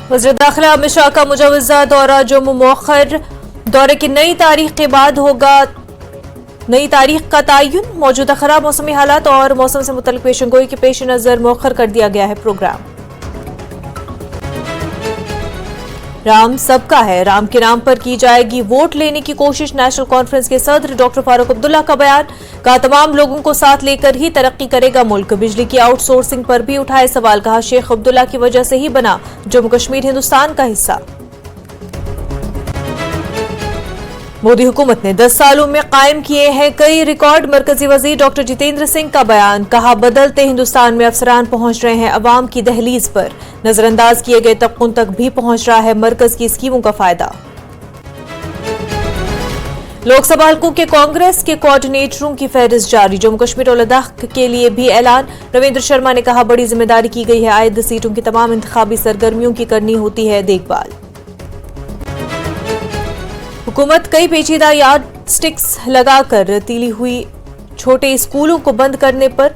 वज़ीर दाखिला अमित शाह का मुजव्वज़ा दौरा जम्मू मौखर। दौरे की नई तारीख के बाद होगा नई तारीख का तयन। मौजूदा खराब मौसमी हालात और मौसम से मुतल्लिक़ पेशेनगोई के पेश नज़र मौखर कर दिया गया है प्रोग्राम। राम सबका है, राम के नाम पर की जाएगी वोट लेने की कोशिश। नेशनल कॉन्फ्रेंस के सदर डॉक्टर फारूक अब्दुल्ला का बयान। कहा तमाम लोगों को साथ लेकर ही तरक्की करेगा मुल्क। बिजली की आउटसोर्सिंग पर भी उठाए सवाल। कहा शेख अब्दुल्ला की वजह से ही बना जम्मू कश्मीर हिंदुस्तान का हिस्सा। मोदी हुकूमत ने 10 सालों में कायम किए हैं कई रिकॉर्ड। मरकजी वजीर डॉक्टर जितेंद्र सिंह का बयान। कहा बदलते हिंदुस्तान में अफसरान पहुंच रहे हैं अवाम की दहलीज पर। नजरअंदाज किए गए तबकों तक भी पहुंच रहा है मरकज की स्कीमों का फायदा। लोकसभा हल्कों के कांग्रेस के कोऑर्डिनेटरों की फहरिस्त जारी। जम्मू कश्मीर और लद्दाख के लिए भी ऐलान। रविंद्र शर्मा ने कहा बड़ी जिम्मेदारी की गई है आयद सीटों की तमाम इंतखाबी सरगर्मियों की करनी होती है देखभाल। हुकूमत कई पेचीदा यार्ड स्टिक्स लगाकर तीली हुई छोटे स्कूलों को बंद करने पर।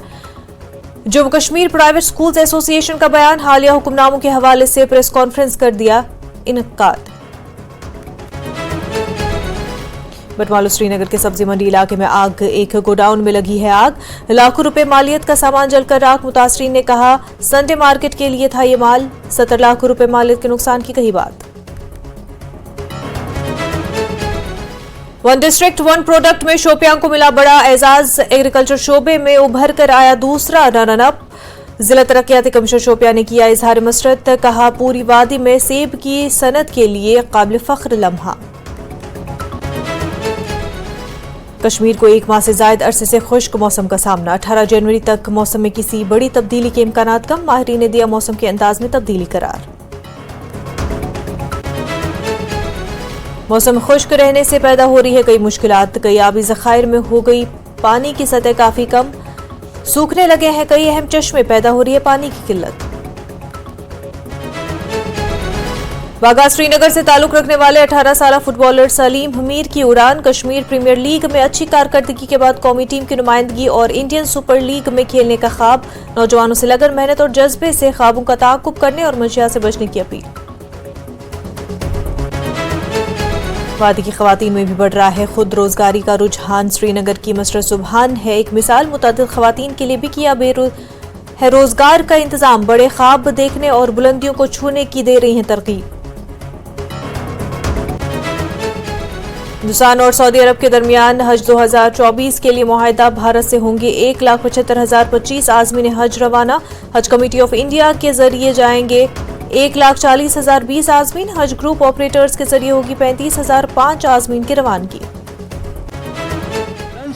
Jammu Kashmir private schools association का बयान। हालिया हुक्मनामों के हवाले से प्रेस कॉन्फ्रेंस कर दिया इनकाद। बटमालू श्रीनगर के सब्जी मंडी इलाके में आग। एक गोडाउन में लगी है आग। लाखों रुपए मालियत का सामान जलकर राख। मुतासरीन ने कहा संडे मार्केट के लिए था ये माल। 70 लाख रुपए मालियत के नुकसान की कही बात। वन डिस्ट्रिक्ट वन प्रोडक्ट में शोपियां को मिला बड़ा एजाज। एग्रीकल्चर शोबे में उभर कर आया दूसरा रनर अप। जिला तरक्याती कमिश्नर शोपियां ने किया इजहार मसरत। कहा पूरी वादी में सेब की सनत के लिए काबिल फख्र लम्हा। कश्मीर को एक माह से जायद अरसे से खुश्क मौसम का सामना। 18 जनवरी तक मौसम में किसी बड़ी तब्दीली के इम्कानात कम। माहिरीन ने दिया मौसम के अंदाज में तब्दीली करार। मौसम खुश्क रहने से पैदा हो रही है कई मुश्किलात। कई आबी ज़खायर में हो गई पानी की सतह काफी कम। सूखने लगे हैं कई अहम चश्मे। पैदा हो रही है पानी की किल्लत। वाघा श्रीनगर से ताल्लुक रखने वाले 18 साल फुटबॉलर सलीम हमीर की उड़ान। कश्मीर प्रीमियर लीग में अच्छी कारकर्दगी के बाद कौमी टीम की नुमाइंदगी और इंडियन सुपर लीग में खेलने का ख्वाब। नौजवानों से लगन मेहनत और जज्बे से ख्वाबों का ताक़ुब करने और मंशियात से बचने की अपील। वादी की खवातीन में भी बढ़ रहा है खुद रोजगारी का रुझान। श्रीनगर की मस्टर सुबहान है एक मिसाल। मुतअद्दिद खवातीन के लिए भी किया है रोजगार का इंतजाम। बड़े ख्वाब देखने और बुलंदियों को छूने की दे रही हैं तरकीब। हिंदुस्तान और सऊदी अरब के दरमियान हज 2024 के लिए मुआहिदा। भारत से होंगे 1,75,025 आज़मीन हज रवाना। हज कमेटी ऑफ इंडिया के जरिए जाएंगे 1,40,020 आज़मीन। हज ग्रुप ऑपरेटर्स के जरिए होगी 35,005 आज़मीन की रवानगी।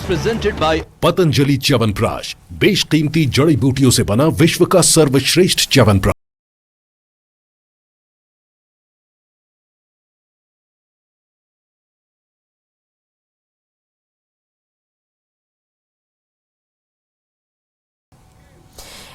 Presented by Patanjali chyawanprash. बेशकीमती जड़ी बूटियों से बना विश्व का सर्वश्रेष्ठ च्यवनप्राश।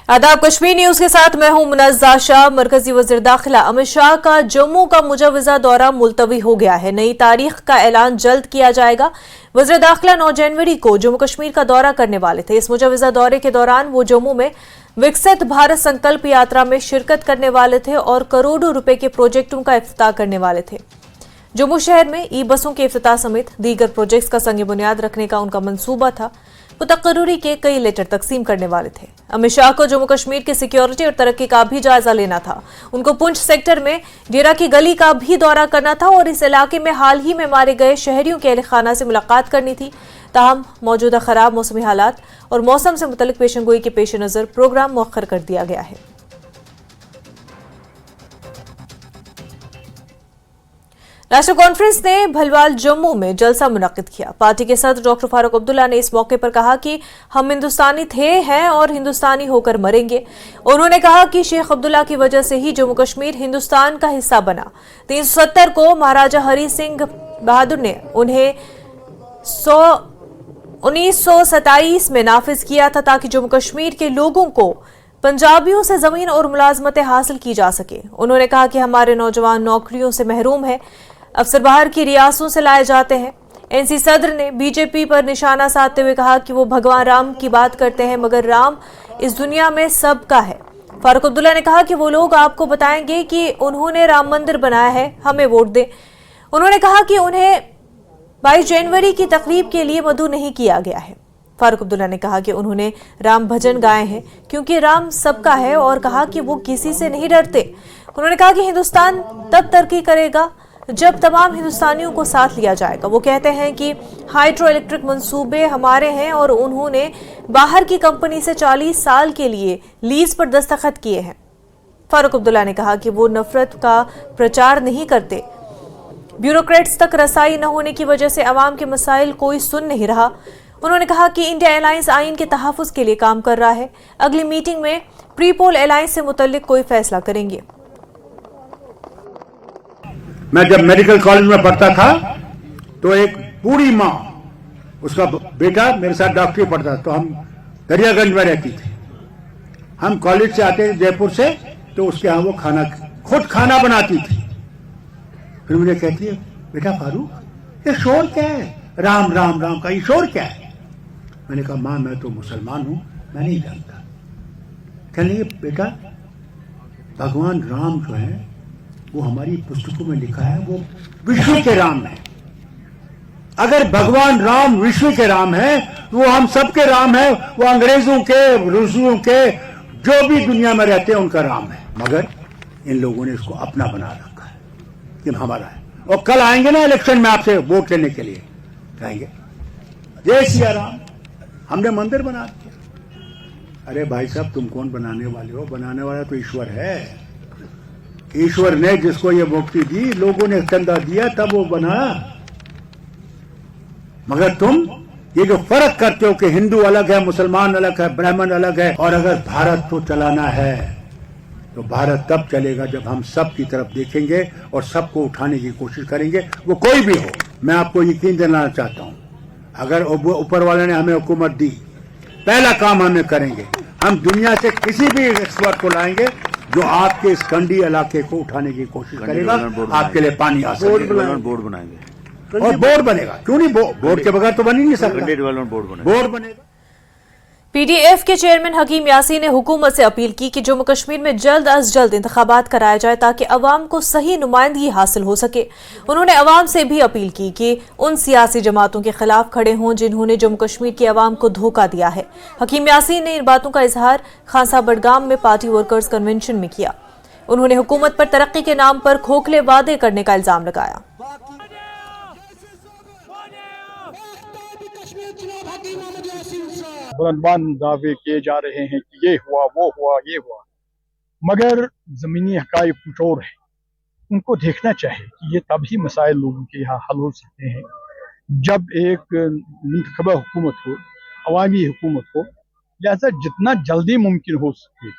आदाब, कश्मीर न्यूज के साथ मैं हूं मुनज़्ज़ा शाह। मरकजी वज़ीर दाखिला अमित शाह का जम्मू का मुजव्वज़ा दौरा मुलतवी हो गया है। नई तारीख का ऐलान जल्द किया जाएगा। वज़ीर दाखिला 9 जनवरी को जम्मू कश्मीर का दौरा करने वाले थे। इस मुजव्वज़ा दौरे के दौरान वो जम्मू में विकसित भारत संकल्प यात्रा में शिरकत करने वाले थे और करोड़ों रुपए के प्रोजेक्टों का इफ्तिताह करने वाले थे। जम्मू शहर में ई बसों के इफ्तिताह समेत दीगर प्रोजेक्ट्स का संग बुनियाद रखने का उनका मंसूबा था। वो तकर्रुरी के कई लेटर तकसीम करने वाले थे। अमित शाह को जम्मू कश्मीर की सिक्योरिटी और तरक्की का भी जायजा लेना था। उनको पुंछ सेक्टर में डेरा की गली का भी दौरा करना था और इस इलाके में हाल ही में मारे गए शहरियों के अहल खाना से मुलाकात करनी थी। ताहम मौजूदा खराब मौसमी हालात और मौसम से मुतल्लिक पेशेनगोई के पेश नज़र प्रोग्राम मुअख्खर कर दिया गया है। नेशनल कॉन्फ्रेंस ने भलवाल जम्मू में जलसा मुनक्किद किया। पार्टी के सदर डॉक्टर फारूक अब्दुल्ला ने इस मौके पर कहा कि हम हिंदुस्तानी थे, हैं और हिंदुस्तानी होकर मरेंगे। उन्होंने कहा कि शेख अब्दुल्ला की वजह से ही जम्मू कश्मीर हिंदुस्तान का हिस्सा बना। 370 को महाराजा हरि सिंह बहादुर ने उन्हें 1927 में नाफिज किया था ताकि जम्मू कश्मीर के लोगों को पंजाबियों से जमीन और मुलाजमतें हासिल की जा सके। उन्होंने कहा कि हमारे नौजवान नौकरियों से महरूम है, अफसर बाहर की रियासतों से लाए जाते हैं। एनसी सदर ने बीजेपी पर निशाना साधते हुए कहा कि वो भगवान राम की बात करते हैं मगर राम इस दुनिया में सबका है। फारूक अब्दुल्ला ने कहा कि वो लोग आपको बताएंगे कि उन्होंने राम मंदिर बनाया है, हमें वोट दें। उन्होंने कहा कि उन्हें 22 जनवरी की तकरीब के लिए मदऊ नहीं किया गया है। फारूक अब्दुल्ला ने कहा कि उन्होंने राम भजन गाए हैं क्योंकि राम सबका है और कहा कि वो किसी से नहीं डरते। उन्होंने कहा कि हिंदुस्तान तब तरक्की करेगा जब तमाम हिंदुस्तानियों को साथ लिया जाएगा। वो कहते हैं कि हाइड्रो इलेक्ट्रिक मंसूबे हमारे हैं और उन्होंने बाहर की कंपनी से 40 साल के लिए लीज पर दस्तखत किए हैं। फारूक अब्दुल्ला ने कहा कि वो नफरत का प्रचार नहीं करते। ब्यूरोक्रेट्स तक रसाई न होने की वजह से अवाम के मसाइल कोई सुन नहीं रहा। उन्होंने कहा कि इंडिया अलायंस आइन के तहफ़्फ़ुज़ के लिए काम कर रहा है। अगली मीटिंग में प्री पोल अलायंस से मुतल्लिक कोई फैसला करेंगे। मैं जब मेडिकल कॉलेज में पढ़ता था तो एक बूढ़ी माँ, उसका बेटा मेरे साथ डॉक्टरी पढ़ता, तो हम दरियागंज में रहती थी। हम कॉलेज से आते थे जयपुर से, तो उसके यहाँ वो खुद खाना बनाती थी। फिर मुझे कहती है, बेटा फारूक ये शोर क्या है, राम राम राम का ये शोर क्या है? मैंने कहा माँ मैं तो मुसलमान हूं, मैं नहीं जानता। कहने लगी बेटा भगवान राम जो है वो हमारी पुस्तकों में लिखा है, वो विश्व के राम है। अगर भगवान राम विश्व के राम है वो हम सबके राम है, वो अंग्रेजों के, रूसियों के, जो भी दुनिया में रहते हैं उनका राम है। मगर इन लोगों ने इसको अपना बना रखा है कि हमारा है। और कल आएंगे ना इलेक्शन में आपसे वोट लेने के लिए, कहेंगे जय सिया राम, हमने मंदिर बना दिया। अरे भाई साहब तुम कौन बनाने वाले हो? बनाने वाला तो ईश्वर है। ईश्वर ने जिसको ये मुक्ति दी, लोगों ने चंदा दिया तब वो बना। मगर तुम ये जो फर्क करते हो कि हिंदू अलग है, मुसलमान अलग है, ब्राह्मण अलग है, और अगर भारत को चलाना है तो भारत तब चलेगा जब हम सब की तरफ देखेंगे और सबको उठाने की कोशिश करेंगे, वो कोई भी हो। मैं आपको यकीन दिलाना चाहता हूं, अगर ऊपर वाले ने हमें हुकूमत दी, पहला काम हमें करेंगे, हम दुनिया से किसी भी एक्सपर्ट को लाएंगे जो आपके इस कंडी इलाके को उठाने की कोशिश करेगा, आपके लिए पानी आ सकेगा। बोर्ड बनाएंगे और बोर्ड बनेगा, क्यों नहीं? बोर्ड के बगैर तो बन ही नहीं सकता। बोर्ड बनेगा। पीडीएफ के चेयरमैन हकीम यासीन ने हुकूमत से अपील की कि जम्मू कश्मीर में जल्द अज जल्द इंतखाबात कराया जाए ताकि अवाम को सही नुमाइंदगी हासिल हो सके। उन्होंने अवाम से भी अपील की कि उन सियासी जमातों के खिलाफ खड़े हों जिन्होंने जम्मू कश्मीर की अवाम को धोखा दिया है। हकीम यासीन ने इन बातों का इजहार खानसा बडगाम में पार्टी वर्कर्स कन्वेंशन में किया। उन्होंने हुकूमत पर तरक्की के नाम पर खोखले वादे करने का इल्जाम लगाया। बुलंदबान दावे किए जा रहे हैं कि ये हुआ वो हुआ ये हुआ, मगर ज़मीनी हक़ाइक़ कुछ और है। उनको देखना चाहिए कि ये तभी मसाइल लोगों के यहाँ हल हो सकते हैं जब एक मुंतखबा हुकूमत हो, अवामी हुकूमत हो। लिहाजा जितना जल्दी मुमकिन हो सके,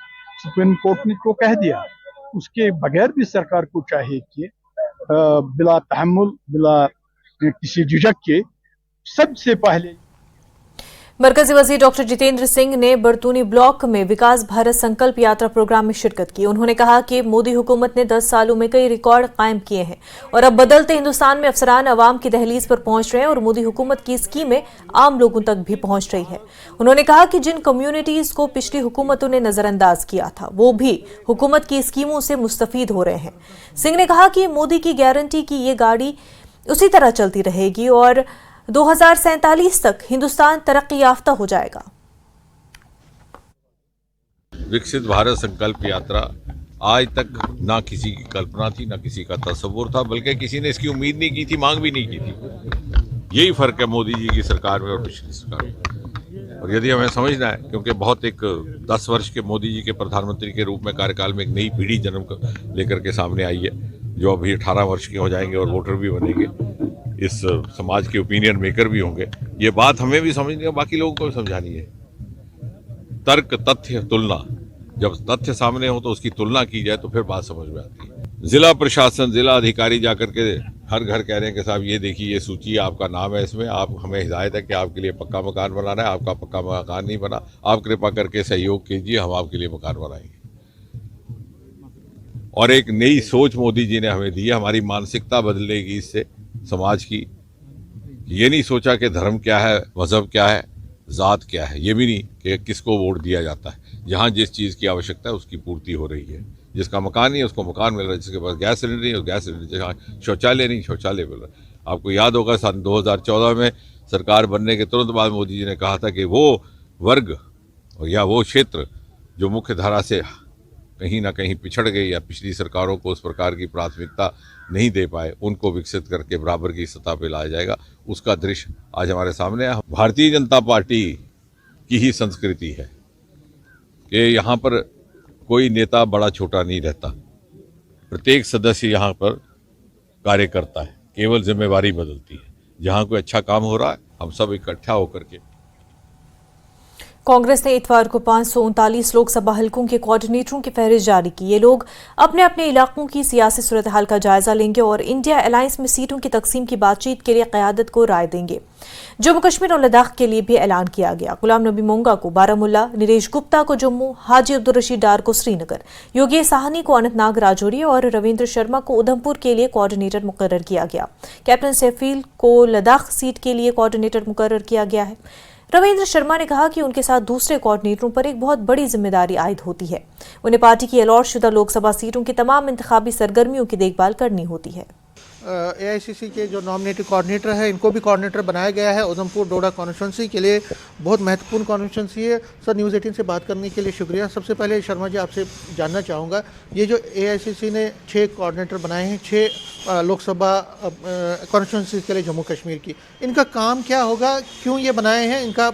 सुप्रीम कोर्ट ने तो कह दिया, उसके बगैर भी सरकार को चाहिए कि बिला तहम्मुल, बिला किसी झिझक के सबसे पहले। मरकजी वजीर डॉक्टर जितेंद्र सिंह ने बरतूनी ब्लॉक में विकास भारत संकल्प यात्रा प्रोग्राम में शिरकत की। उन्होंने कहा कि मोदी हुकूमत ने 10 सालों में कई रिकॉर्ड कायम किए हैं और अब बदलते हिंदुस्तान में अफसरान अवाम की दहलीज पर पहुंच रहे हैं और मोदी हुकूमत की स्कीमें आम लोगों तक भी पहुंच रही है। उन्होंने कहा कि जिन कम्युनिटीज को पिछली हुकूमतों ने नजरअंदाज किया था वो भी हुकूमत की स्कीमों से मुस्तफीद हो रहे हैं। सिंह ने कहा कि मोदी की गारंटी की ये गाड़ी उसी तरह चलती रहेगी और 2047 तक हिंदुस्तान तरक्की याफ्ता हो जाएगा। विकसित भारत संकल्प यात्रा आज तक ना किसी की कल्पना थी, ना किसी का तस्वुर था, बल्कि किसी ने इसकी उम्मीद नहीं की थी, मांग भी नहीं की थी। यही फर्क है मोदी जी की सरकार में और पिछली सरकार में। और यदि हमें समझना है, क्योंकि बहुत एक 10 वर्ष के मोदी जी के प्रधानमंत्री के रूप में कार्यकाल में एक नई पीढ़ी जन्म लेकर के सामने आई है, जो अभी 18 वर्ष के हो जाएंगे और वोटर भी बनेंगे, इस समाज के ओपिनियन मेकर भी होंगे। ये बात हमें भी समझनी है, बाकी लोगों को भी समझानी है। तर्क, तथ्य, तुलना, जब तथ्य सामने हो तो उसकी तुलना की जाए तो फिर बात समझ में आती है। जिला प्रशासन, जिला अधिकारी जाकर के हर घर कह रहे हैं कि साहब ये देखिए, ये सूची आपका नाम है इसमें, आप हमें हिदायत है कि आपके लिए पक्का मकान बनाना है, आपका पक्का मकान नहीं बना, आप कृपा करके सहयोग कीजिए, हम आपके लिए मकान बनाएंगे। और एक नई सोच मोदी जी ने हमें दी है, हमारी मानसिकता बदलेगी इससे समाज की। ये नहीं सोचा कि धर्म क्या है, मजहब क्या है, जात क्या है, ये भी नहीं कि किसको वोट दिया जाता है। जहाँ जिस चीज़ की आवश्यकता है उसकी पूर्ति हो रही है। जिसका मकान नहीं है उसको मकान मिल रहा है, जिसके पास गैस सिलेंडर नहीं है गैस सिलेंडर, जहाँ शौचालय नहीं शौचालय मिल रहा है। आपको याद होगा सन 2014 में सरकार बनने के तुरंत बाद मोदी जी ने कहा था कि वो वर्ग या वो क्षेत्र जो मुख्य धारा से कहीं ना कहीं पिछड़ गए या पिछली सरकारों को उस प्रकार की प्राथमिकता नहीं दे पाए, उनको विकसित करके बराबर की सतह पर लाया जाएगा। उसका दृश्य आज हमारे सामने है। भारतीय जनता पार्टी की ही संस्कृति है कि यहाँ पर कोई नेता बड़ा छोटा नहीं रहता, प्रत्येक सदस्य यहाँ पर कार्य करता है, केवल जिम्मेवारी बदलती है। जहाँ कोई अच्छा काम हो रहा है हम सब इकट्ठा होकर के। कांग्रेस ने इतवार को 539 लोकसभा हलकों के कोऑर्डिनेटरों की फहरिस्त जारी की। ये लोग अपने अपने इलाकों की सियासी सूरत हाल का जायजा लेंगे और इंडिया अलायंस में सीटों की तकसीम की बातचीत के लिए क़यादत को राय देंगे। जम्मू कश्मीर और लद्दाख के लिए भी ऐलान किया गया। गुलाम नबी मोंगा को बारामुल्ला, नरेश गुप्ता को जम्मू, हाजी अब्दुल रशीद डार को श्रीनगर, योगेश साहनी को अनंतनाग राजौरी और रविंद्र शर्मा को उधमपुर के लिए कोऑर्डिनेटर मुकर्रर किया गया। कैप्टन सैफील को लद्दाख सीट के लिए कोऑर्डिनेटर मुकर्रर किया गया है। रविंद्र शर्मा ने कहा कि उनके साथ दूसरे कोऑर्डिनेटरों पर एक बहुत बड़ी जिम्मेदारी आयद होती है। उन्हें पार्टी की अलॉट शुदा लोकसभा सीटों की तमाम इंतखाबी सरगर्मियों की देखभाल करनी होती है। AICC के जो नॉमिनेटेड कोऑर्डिनेटर है इनको भी कोऑर्डिनेटर बनाया गया है। उधमपुर डोडा कॉन्स्टिट्यूंसी के लिए बहुत महत्वपूर्ण कॉन्स्टिट्यूंसी है। सर, न्यूज़ 18 से बात करने के लिए शुक्रिया। सबसे पहले शर्मा जी आपसे जानना चाहूँगा, ये जो AICC ने 6 कोऑर्डिनेटर बनाए हैं 6 लोकसभा कॉन्स्टिट्यूंसी के लिए जम्मू कश्मीर की, इनका काम क्या होगा, क्यों ये बनाए हैं, इनका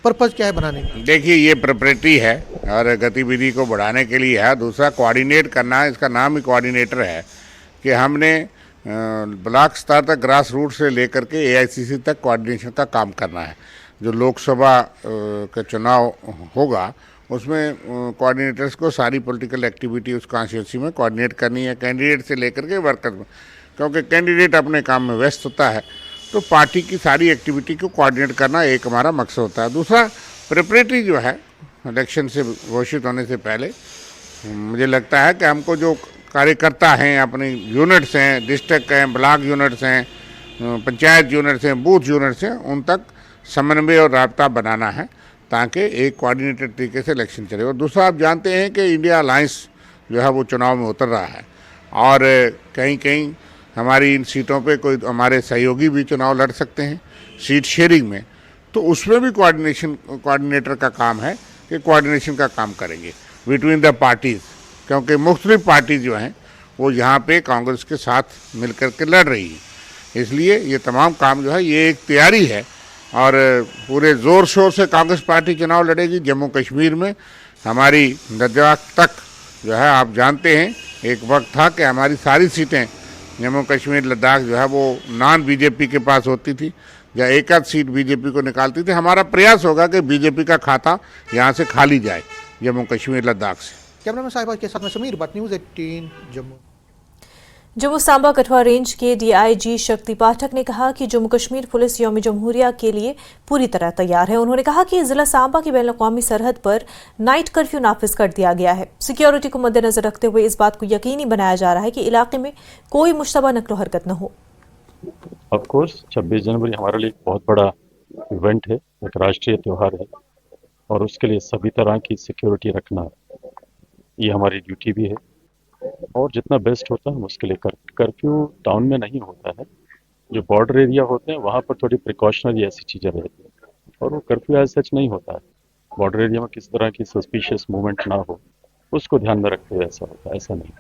पर्पज़ क्या है बनाने का? देखिए, ये प्रिपरेटरी है और गतिविधि को बढ़ाने के लिए है। दूसरा कोऑर्डिनेट करना है, इसका नाम ही कोऑर्डिनेटर है कि हमने ब्लॉक स्तर तक ग्रास रूट से लेकर के AICC तक कोऑर्डिनेशन का काम करना है। जो लोकसभा का चुनाव होगा उसमें कोऑर्डिनेटर्स को सारी पॉलिटिकल एक्टिविटी उस कॉन्स्टिट्यूंसी में कोऑर्डिनेट करनी है, कैंडिडेट से लेकर के वर्कर में, क्योंकि कैंडिडेट अपने काम में व्यस्त होता है तो पार्टी की सारी एक्टिविटी को कोऑर्डिनेट करना एक हमारा मकसद होता है। दूसरा प्रिपरेटरी जो है, इलेक्शन से घोषित होने से पहले मुझे लगता है कि हमको जो कार्यकर्ता हैं, अपने यूनिट्स हैं, डिस्ट्रिक्ट हैं, ब्लॉक यूनिट्स हैं, पंचायत यूनिट्स हैं, बूथ यूनिट्स हैं, उन तक समन्वय और राब्ता बनाना है ताकि एक कोऑर्डिनेटेड तरीके से इलेक्शन चले। और दूसरा, आप जानते हैं कि इंडिया अलायंस जो है वो चुनाव में उतर रहा है और कहीं कहीं हमारी इन सीटों पे कोई हमारे सहयोगी भी चुनाव लड़ सकते हैं सीट शेयरिंग में, तो उसमें भी कोऑर्डिनेटर का काम है कि कोऑर्डिनेशन का काम करेंगे बिटवीन द पार्टीज़, क्योंकि मुख्तलिफ पार्टी जो हैं वो यहाँ पे कांग्रेस के साथ मिलकर के लड़ रही है। इसलिए ये तमाम काम जो है ये एक तैयारी है और पूरे ज़ोर शोर से कांग्रेस पार्टी चुनाव लड़ेगी। जम्मू कश्मीर में हमारी लद्दाख तक जो है, आप जानते हैं एक वक्त था कि हमारी सारी सीटें जम्मू कश्मीर लद्दाख जो है वो नॉन BJP के पास होती थी या एक आध सीट BJP को निकालती थी। हमारा प्रयास होगा कि BJP का खाता यहाँ से खाली जाए जम्मू कश्मीर लद्दाख से। कैमरामैन साहिबा के साथ में समीर भट्ट, न्यूज़ 18 जम्मू। जम्मू सांबा कठुआ रेंज के DIG शक्ति पाठक ने कहा कि जम्मू कश्मीर पुलिस यौम जमहूरिया के लिए पूरी तरह तैयार है। उन्होंने कहा कि जिला सांबा की बैनुल-अक़वामी सरहद पर नाइट कर्फ्यू नाफिज कर दिया गया है। सिक्योरिटी को मद्देनजर रखते हुए इस बात को यकीनी बनाया जा रहा है कि इलाके में कोई मुश्तबा नक्लो हरकत न हो। ऑफ कोर्स 26 जनवरी हमारे लिए एक बहुत बड़ा इवेंट है, एक राष्ट्रीय त्यौहार है और उसके लिए सभी तरह की सिक्योरिटी रखना ये हमारी ड्यूटी भी है और जितना बेस्ट होता है हम उसके लिए कर्फ्यू टाउन में नहीं होता है। जो बॉर्डर एरिया होते हैं वहाँ पर थोड़ी प्रिकॉशनरी ऐसी चीज़ें रहती हैं और वो कर्फ्यू एज सच नहीं होता है। बॉर्डर एरिया में किस तरह की सस्पिशियस मूवमेंट ना हो उसको ध्यान में रखते हुए ऐसा होता है, ऐसा नहीं।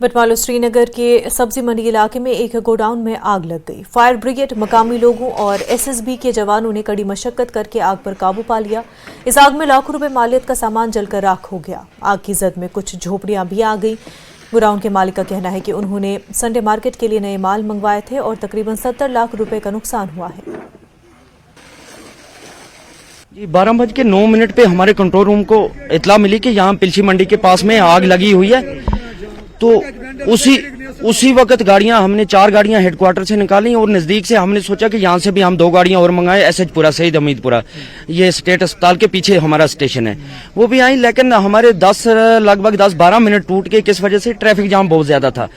बटमालू श्रीनगर के सब्जी मंडी इलाके में एक गोडाउन में आग लग गई। फायर ब्रिगेड, मकामी लोगों और SSB के जवानों ने कड़ी मशक्कत करके आग पर काबू पा लिया। इस आग में लाखों रुपए मालियत का सामान जलकर राख हो गया। आग की जद में कुछ झोपड़ियां भी आ गई। गोडाउन के मालिक का कहना है कि उन्होंने संडे मार्केट के लिए नए माल मंगवाए थे और तकरीबन 70 लाख रुपए का नुकसान हुआ है। जी 12:09 पे हमारे कंट्रोल रूम को इतला मिली कि यहाँ पिलसी मंडी के पास में आग लगी हुई है। तो उसी वक्त गाड़ियां हमने 4 गाड़ियां हेडक्वार्टर से निकाली और नजदीक से हमने सोचा कि यहाँ से भी हम 2 गाड़ियां और मंगाए। एसएचपुरा शहीद हमीदपुरा, ये स्टेट अस्पताल के पीछे हमारा स्टेशन है, वो भी आई, लेकिन हमारे लगभग 10-12 मिनट टूट के, किस वजह से ट्रैफिक जाम बहुत ज्यादा था।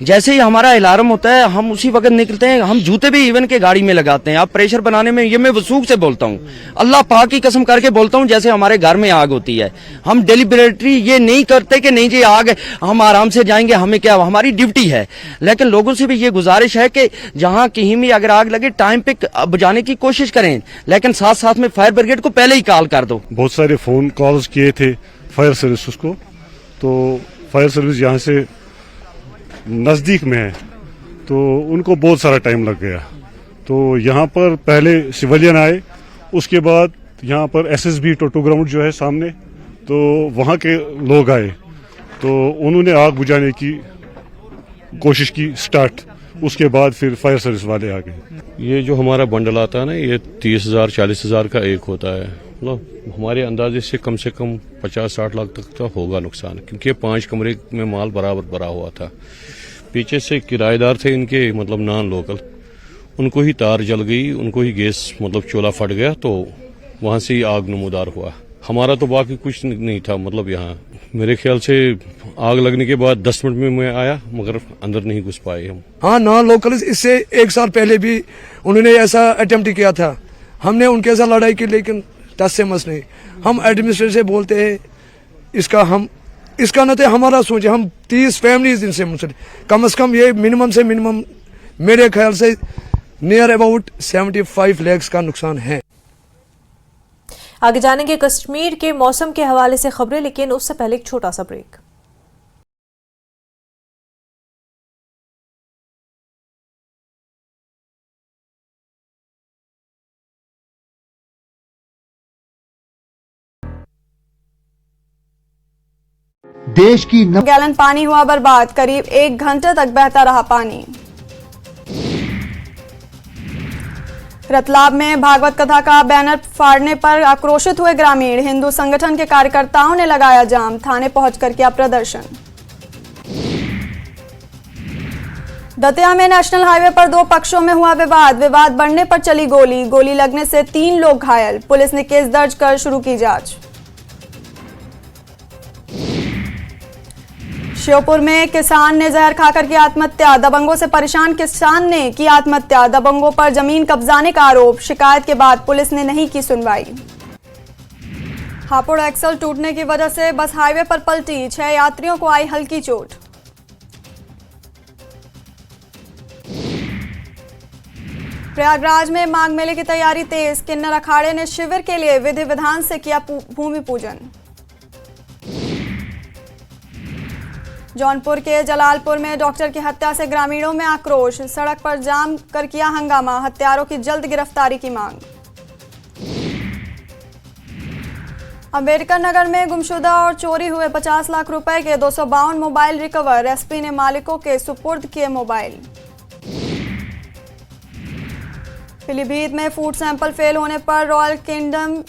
जैसे ही हमारा अलार्म होता है हम उसी वक्त निकलते हैं, हम जूते भी इवन के गाड़ी में लगाते हैं। आप प्रेशर बनाने में, ये मैं वसूख से बोलता हूँ, अल्लाह पाक की कसम करके बोलता हूँ, जैसे हमारे घर में आग होती है। हम डेलिबरेटली ये नहीं करते कि नहीं जी आग, हम आराम से जाएंगे, हमें क्या, हमारी ड्यूटी है। लेकिन लोगों से भी ये गुजारिश है कि जहां कहीं भी अगर आग लगे टाइम पे बुझाने की कोशिश करें, लेकिन साथ साथ में फायर ब्रिगेड को पहले ही कॉल कर दो। बहुत सारे फोन कॉल्स किए थे फायर सर्विस को, तो फायर सर्विस यहाँ से नजदीक में है, तो उनको बहुत सारा टाइम लग गया। तो यहाँ पर पहले सिविलियन आए, उसके बाद यहाँ पर एसएसबी टोटो ग्राउंड जो है सामने, तो वहाँ के लोग आए, तो उन्होंने आग बुझाने की कोशिश की स्टार्ट, उसके बाद फिर फायर सर्विस वाले आ गए। ये जो हमारा बंडल आता है ना, ये 30,000-40,000 का एक होता है, मतलब हमारे अंदाजे से कम 50-60 लाख तक का होगा नुकसान, क्योंकि 5 कमरे में माल बराबर भरा हुआ था। पीछे से किराएदार थे इनके, मतलब नॉन लोकल, उनको ही तार जल गई, उनको ही गैस मतलब चूल्हा फट गया, तो वहां से ही आग नमूदार हुआ। हमारा तो बाकी कुछ नहीं था, मतलब यहाँ मेरे ख्याल से आग लगने के बाद 10 मिनट में मैं आया, मगर अंदर नहीं घुस पाए हम। हाँ, नॉन लोकल इससे 1 साल पहले भी उन्होंने ऐसा अटेम्प्ट किया था, हमने उनके साथ लड़ाई की, लेकिन टस से मस नहीं। हम एडमिनिस्ट्रेशन से बोलते हैं इसका न तो हमारा सोचे, हम 30 फैमिलीज इनसे मुंसलिक, कम से कम ये मिनिमम से मिनिमम मेरे ख्याल से नियर अबाउट 75 लाख का नुकसान है। आगे जानेंगे कश्मीर के मौसम के हवाले से खबरें, लेकिन उससे पहले एक छोटा सा ब्रेक। देश की गैलन पानी हुआ बर्बाद, करीब 1 घंटे तक बहता रहा पानी। रतलाब में भागवत कथा का बैनर फाड़ने पर आक्रोशित हुए ग्रामीण, हिंदू संगठन के कार्यकर्ताओं ने लगाया जाम, थाने पहुंचकर किया प्रदर्शन। दतिया में नेशनल हाईवे पर 2 पक्षों में हुआ विवाद बढ़ने पर चली गोली लगने से 3 लोग घायल, पुलिस ने केस दर्ज कर शुरू की जांच। श्योपुर में किसान ने जहर खाकर की आत्महत्या, दबंगों से परेशान किसान ने की आत्महत्या, दबंगों पर जमीन कब्जाने का आरोप, शिकायत के बाद पुलिस ने नहीं की सुनवाई। हापुड़ एक्सल टूटने की वजह से बस हाईवे पर पलटी, 6 यात्रियों को आई हल्की चोट। प्रयागराज में माघ मेले की तैयारी तेज, किन्नर अखाड़े ने शिविर के लिए विधि विधान से किया भूमि पूजन। जौनपुर के जलालपुर में डॉक्टर की हत्या से ग्रामीणों में आक्रोश, सड़क पर जाम कर किया हंगामा, हत्यारों की जल्द गिरफ्तारी की मांग। अम्बेडकर नगर में गुमशुदा और चोरी हुए 50 लाख रुपए के 252 मोबाइल रिकवर, एसपी ने मालिकों के सुपुर्द किए मोबाइल। पीलीभीत में फूड सैंपल फेल होने पर रॉयल किंगडम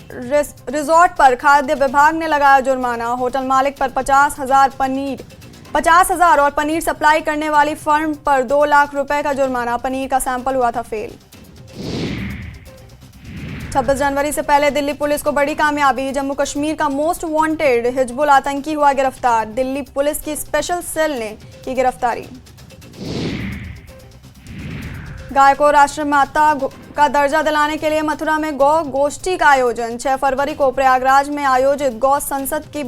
रिजॉर्ट पर खाद्य विभाग ने लगाया जुर्माना, होटल मालिक पर 50,000 और पनीर सप्लाई करने वाली फर्म पर 2 लाख रुपए का जुर्माना, पनीर का सैंपल हुआ था फेल। 26 जनवरी से पहले दिल्ली पुलिस को बड़ी कामयाबी, जम्मू कश्मीर का मोस्ट वांटेड हिजबुल आतंकी हुआ गिरफ्तार, दिल्ली पुलिस की स्पेशल सेल ने की गिरफ्तारी। गाय को राष्ट्रमाता का दर्जा दिलाने के लिए मथुरा में गौ गोष्ठी का आयोजन, 6 फरवरी को प्रयागराज में आयोजित गौ संसद की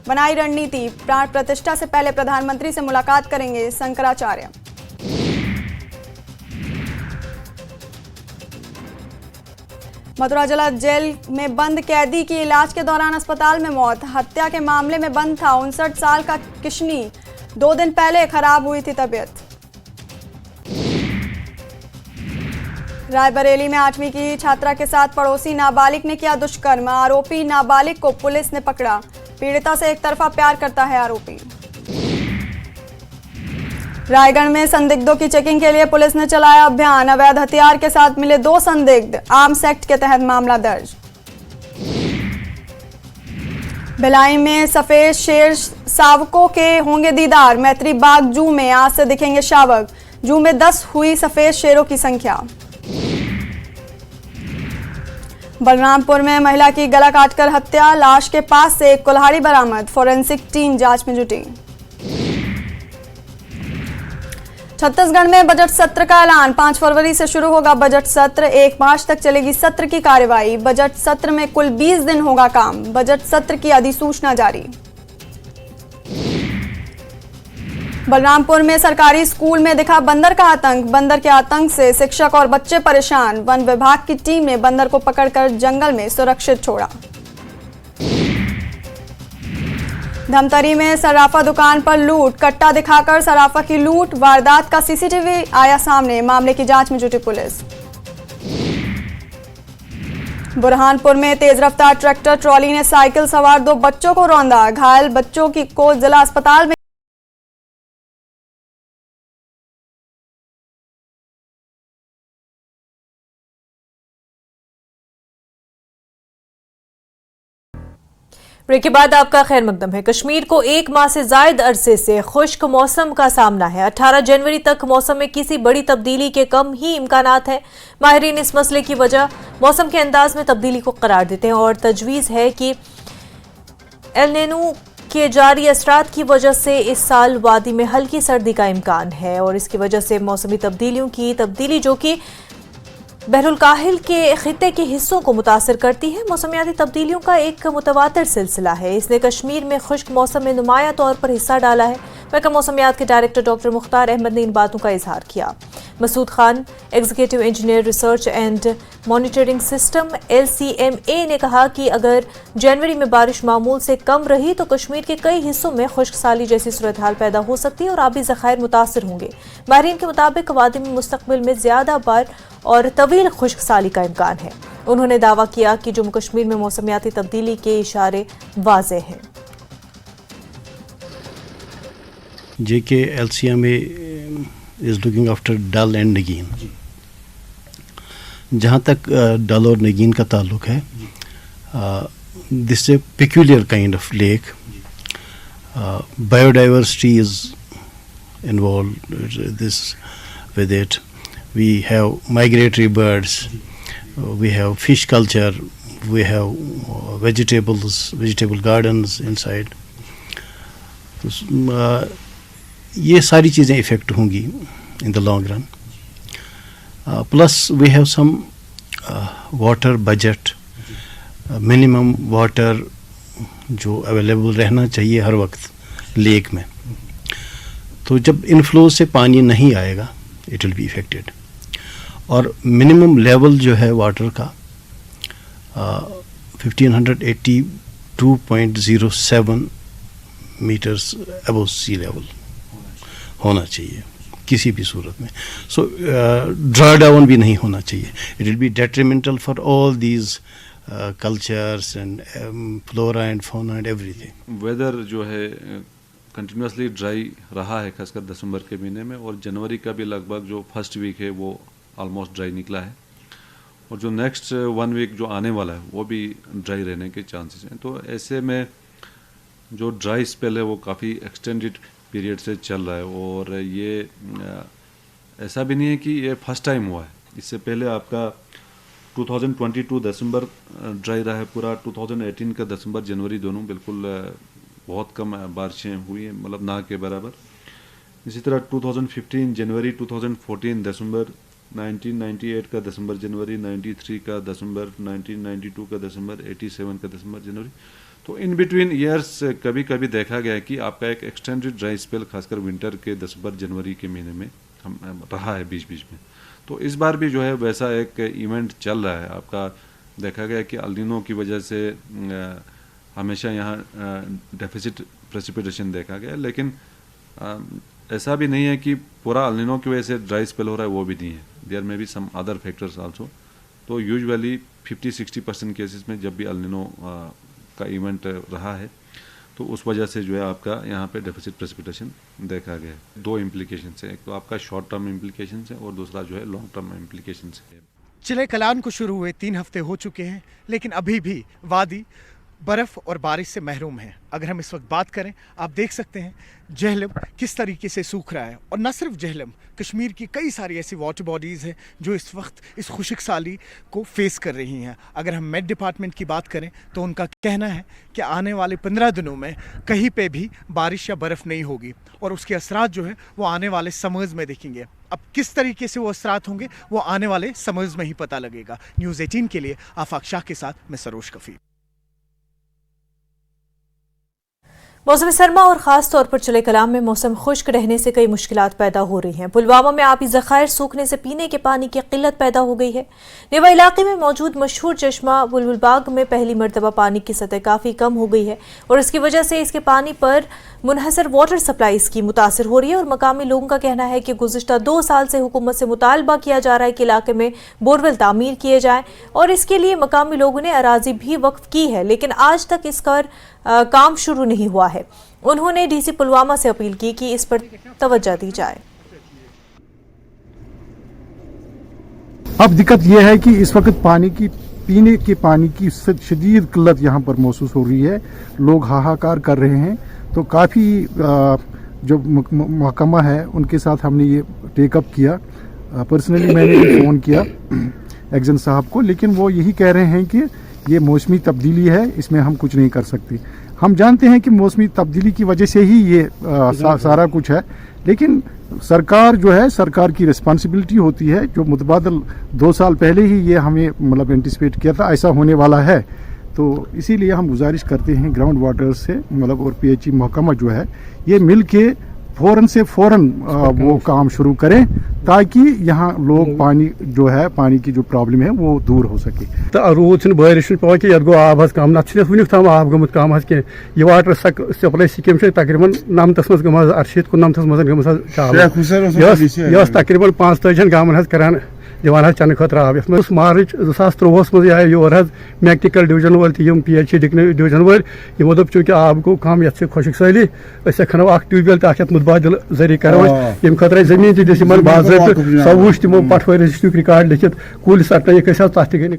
बनाई रणनीति, प्राण प्रतिष्ठा से पहले प्रधानमंत्री से मुलाकात करेंगे शंकराचार्य। मथुरा जिला जेल में बंद कैदी की इलाज के दौरान अस्पताल में मौत, हत्या के मामले में बंद था 59 साल का किशनी, 2 दिन पहले खराब हुई थी तबीयत। रायबरेली में 8वीं की छात्रा के साथ पड़ोसी नाबालिग ने किया दुष्कर्म, आरोपी नाबालिग को पुलिस ने पकड़ा, पीड़िता से एक तरफा प्यार करता है आरोपी। रायगढ़ में संदिग्धों की चेकिंग के लिए पुलिस ने चलाया अभियान, अवैध हथियार के साथ मिले 2 संदिग्ध, आर्म्स एक्ट के तहत मामला दर्ज। भिलाई में सफेद शेर शावकों के होंगे दीदार। मैत्री बाग जू में आज से दिखेंगे शावक। जू में 10 हुई सफेद शेरों की संख्या। बलरामपुर में महिला की गला काटकर हत्या। लाश के पास से एक कुल्हाड़ी बरामद। फोरेंसिक टीम जांच में जुटी। छत्तीसगढ़ में बजट सत्र का ऐलान। 5 फरवरी से शुरू होगा बजट सत्र। 1 मार्च तक चलेगी सत्र की कार्यवाही। बजट सत्र में कुल 20 दिन होगा काम। बजट सत्र की अधिसूचना जारी। बलरामपुर में सरकारी स्कूल में दिखा बंदर का आतंक। बंदर के आतंक से शिक्षक और बच्चे परेशान। वन विभाग की टीम ने बंदर को पकड़कर जंगल में सुरक्षित छोड़ा। धमतरी में सराफा दुकान पर लूट। कट्टा दिखाकर सराफा की लूट। वारदात का सीसीटीवी आया सामने। मामले की जांच में जुटी पुलिस। बुरहानपुर में तेज रफ्तार ट्रैक्टर ट्रॉली ने साइकिल सवार 2 बच्चों को रौंदा। घायल बच्चों को जिला अस्पताल में ब्रेक के बाद आपका खैर मकदम है। कश्मीर को 1 माह से जायद अरसे से खुश्क मौसम का सामना है। 18 जनवरी तक मौसम में किसी बड़ी तब्दीली के कम ही इम्कानात है। माहिरीन इस मसले की वजह मौसम के अंदाज में तब्दीली को करार देते हैं और तजवीज़ है कि एल नीनो के जारी असरात की वजह से इस साल वादी में हल्की सर्दी का इम्कान है और इसकी वजह से मौसमी तब्दीलियों की तब्दीली जो कि बहरुल काहिल के खित्ते के हिस्सों को मुतासर करती है, मौसमियाती तब्दीलियों का एक मुतवातिर सिलसिला है। इसने कश्मीर में खुश्क मौसम में नुमाया तौर पर हिस्सा डाला है। महकमा मौसमियात के डायरेक्टर डॉक्टर मुख्तार अहमद ने इन बातों का इजहार किया। Masood Khan, executive engineer research and monitoring system LCMA ने कहा कि अगर जनवरी में बारिश मामूल से कम रही तो कश्मीर के कई हिस्सों में खुश्क साली जैसी सूरत हाल पैदा हो सकती है और आबी ज़खायर मुतासर होंगे। माहिरीन के मुताबिक वादी में मुस्तकबिल में ज़्यादा बार और तवील खुश्क साली का इम्कान है। उन्होंने दावा किया कि जम्मू कश्मीर में मौसमियाती तब्दीली के इशारे वाज़ेह हैं। JK LCMA is looking after Dal and Nageen. जहाँ तक डल और नगीन का ताल्लुक है, this a peculiar kind of lake. Biodiversity is involved with it. We have migratory birds, we have fish culture, we have vegetable gardens inside. ये सारी चीज़ें इफ़ेक्ट होंगी in the long run. Plus we have some water budget, minimum water जो available रहना चाहिए हर वक्त lake में। तो जब इनफ्लो से पानी नहीं आएगा इट विल बी इफेक्टेड। और मिनिमम लेवल जो है वाटर का 1582.07 मीटर्स अबव सी लेवल होना चाहिए किसी भी सूरत में। सो ड्रा डाउन भी नहीं होना चाहिए। It will be detrimental for all these cultures and flora and fauna and everything. Weather जो है कंटिन्यूसली ड्राई रहा है, खासकर दिसंबर के महीने में, और जनवरी का भी लगभग जो फर्स्ट वीक है वो ऑलमोस्ट ड्राई निकला है, और जो नेक्स्ट 1 वीक जो आने वाला है वो भी ड्राई रहने के चांसेस हैं। तो ऐसे में जो ड्राई स्पेल है वो काफ़ी एक्सटेंडेड पीरियड से चल रहा है, और ये ऐसा भी नहीं है कि ये फर्स्ट टाइम हुआ है। इससे पहले आपका 2022 दिसंबर ड्राई रहा है पूरा, 2018 का दिसंबर जनवरी दोनों बिल्कुल बहुत कम बारिशें हुई हैं, मतलब ना के बराबर। इसी तरह 2015 जनवरी, 2014 दिसंबर, 1998 का दिसंबर जनवरी, 93 का दिसंबर, 1992 का दिसंबर, 87 का दिसंबर जनवरी। तो इन बिटवीन ईयर्स कभी कभी देखा गया है कि आपका एक एक्सटेंडेड ड्राई स्पेल खासकर विंटर के दिसंबर जनवरी के महीने में हम रहा है बीच बीच में। तो इस बार भी जो है वैसा एक इवेंट चल रहा है। आपका देखा गया कि एल नीनो की वजह से हमेशा यहाँ डेफिसिट प्रेसिपिटेशन देखा गया, लेकिन ऐसा भी नहीं है कि पूरा एल नीनो की वजह से ड्राई स्पेल हो रहा है, वो भी नहीं है। There may be some other factors also. तो यूजुअली 50-60% केसेस में जब भी एल नीनो का इवेंट रहा है तो उस वजह से जो है आपका यहाँ पे डेफिसिट प्रेसिपिटेशन देखा गया है। 2 इम्प्लीकेशंस है, एक तो आपका शॉर्ट टर्म इम्प्लीकेशंस है और दूसरा जो है लॉन्ग टर्म इम्प्लीकेशंस है। चिले कलान को शुरू हुए 3 हफ्ते हो चुके हैं, लेकिन अभी भी वादी बर्फ़ और बारिश से महरूम हैं। अगर हम इस वक्त बात करें, आप देख सकते हैं जहलम किस तरीके से सूख रहा है। और न सिर्फ जहलम, कश्मीर की कई सारी ऐसी वाटर बॉडीज़ हैं जो इस वक्त इस खुश्क साली को फेस कर रही हैं। अगर हम मेट डिपार्टमेंट की बात करें तो उनका कहना है कि आने वाले 15 दिनों में कहीं पे भी बारिश या बर्फ़ नहीं होगी और उसके असरात जो है वो आने वाले समर्स में दिखेंगे। अब किस तरीके से वो असरात होंगे वो आने वाले समर्स में ही पता लगेगा। न्यूज़ 18 के लिए आफाक शाह के साथ मैं सरोज कफील। मौसम सरमा और ख़ास तौर पर चले कलाम में मौसम खुश्क रहने से कई मुश्किलात पैदा हो रही हैं। पुलवामा में आबी ज़खायर सूखने से पीने के पानी की किल्लत पैदा हो गई है। नेवा इलाके में मौजूद मशहूर चश्मा बुलबुल बाग में पहली मरतबा पानी की सतह काफ़ी कम हो गई है और इसकी वजह से इसके पानी पर मुनहसर वाटर सप्लाई की मुतासर हो रही है। और मकामी लोगों का कहना है कि गुज़िश्ता 2 साल से हुकूमत से मुतालबा किया जा रहा है कि इलाके में बोरवेल तामीर किए जाएँ और इसके लिए मकामी लोगों ने अराजी भी वक्फ की है, लेकिन आज तक इस पर काम शुरू नहीं हुआ है। उन्होंने डीसी पुलवामा से अपील की कि इस पर तवज्जो दी जाए। अब दिक्कत यह है कि इस वक्त पानी की पीने के पानी की शदीद किल्लत यहाँ पर महसूस हो रही है। लोग हाहाकार कर रहे हैं। तो काफ़ी जो महकमा है उनके साथ हमने ये टेकअप किया। पर्सनली मैंने भी फ़ोन किया एक्जन साहब को, लेकिन वो यही कह रहे हैं कि ये मौसमी तब्दीली है, इसमें हम कुछ नहीं कर सकते। हम जानते हैं कि मौसमी तब्दीली की वजह से ही ये सारा कुछ है, लेकिन सरकार जो है, सरकार की रिस्पॉन्सिबिलिटी होती है। जो मुतबादल 2 साल पहले ही ये हमें मतलब एंटिसिपेट किया था ऐसा होने वाला है, तो इसीलिए हम गुजारिश करते हैं ग्राउंड वाटर से मतलब और पीएचई महकमा जो है ये मिल के फ़ौरन से फ़ौरन वो काम शुरू करें ताकि यहाँ लोग पानी जो है, पानी की जो प्रॉब्लम है वो दूर हो सके। तो रूद बारिश पे कि गो आब कम नत वुक तम आब गोमुत कम कह यह वाटर सप्लाई स्कीम तकरीबन 9 मज गम 89 मज गम तकरीबन 45 गाँव करान दिवान चन खतर आब ये मार्च 2023 मज आए योर मैक्टिकल डिवीजन वाल तम पीएचई डिवीजन वाल यमो दोप चूंकि आब गो कम ये खुशक साली खनो ट्यूबवेल तो मुतबादिल जरिए करो यम खतर जमीन दिन बाज़ाब्त सब वुच तमो पटवारी रजिस्ट्री रिकॉर्ड लिखित कुल सटन तथ गई।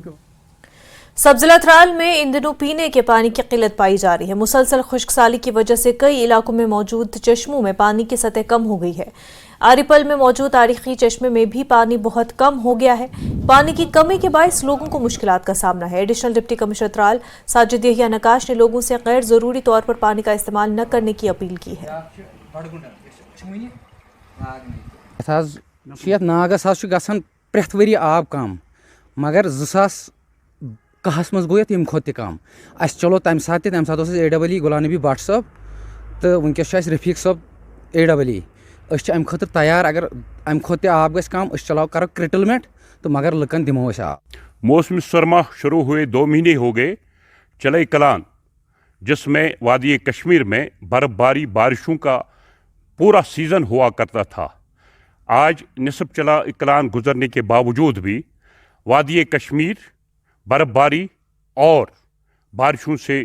सब जिला थ्राल में इन दिनों पीने के पानी की किल्लत पाई जा रही है। मुसलसल खुश्क साली की वजह से कई इलाकों में मौजूद चश्मों में पानी की सतह कम हो गई है। आरिपल में मौजूद तारीखी चश्मे में भी पानी बहुत कम हो गया है। पानी की कमी के बायस लोगों को मुश्किलात का सामना है। Additional deputy commissioner Tral Sajid Yahya Naqash ने लोगों से गैर जरूरी तौर पर पानी का इस्तेमाल न करने की अपील की है। नागस प्रेथ वरी आब कम, मगर 2010 मज गो तम खो कम। अस चलो तम सात AEE गुलाम नबी भट्ट साहब तो वनकस रफीक साहब AEE अम खतर तैयार। अगर अम खो आब गस कम चलाओ करो क्रिटलमेंट तो मगर लुकन दिमो आब। मौसम सरमा शुरू हुए 2 महीने हो गए। चले कलान जिसमें वादी कश्मीर में बर्फबारी बारिशों का पूरा सीज़न हुआ करता था, आज निसब चला कलान गुजरने के बावजूद भी वादी कश्मीर बर्फबारी और बारिशों से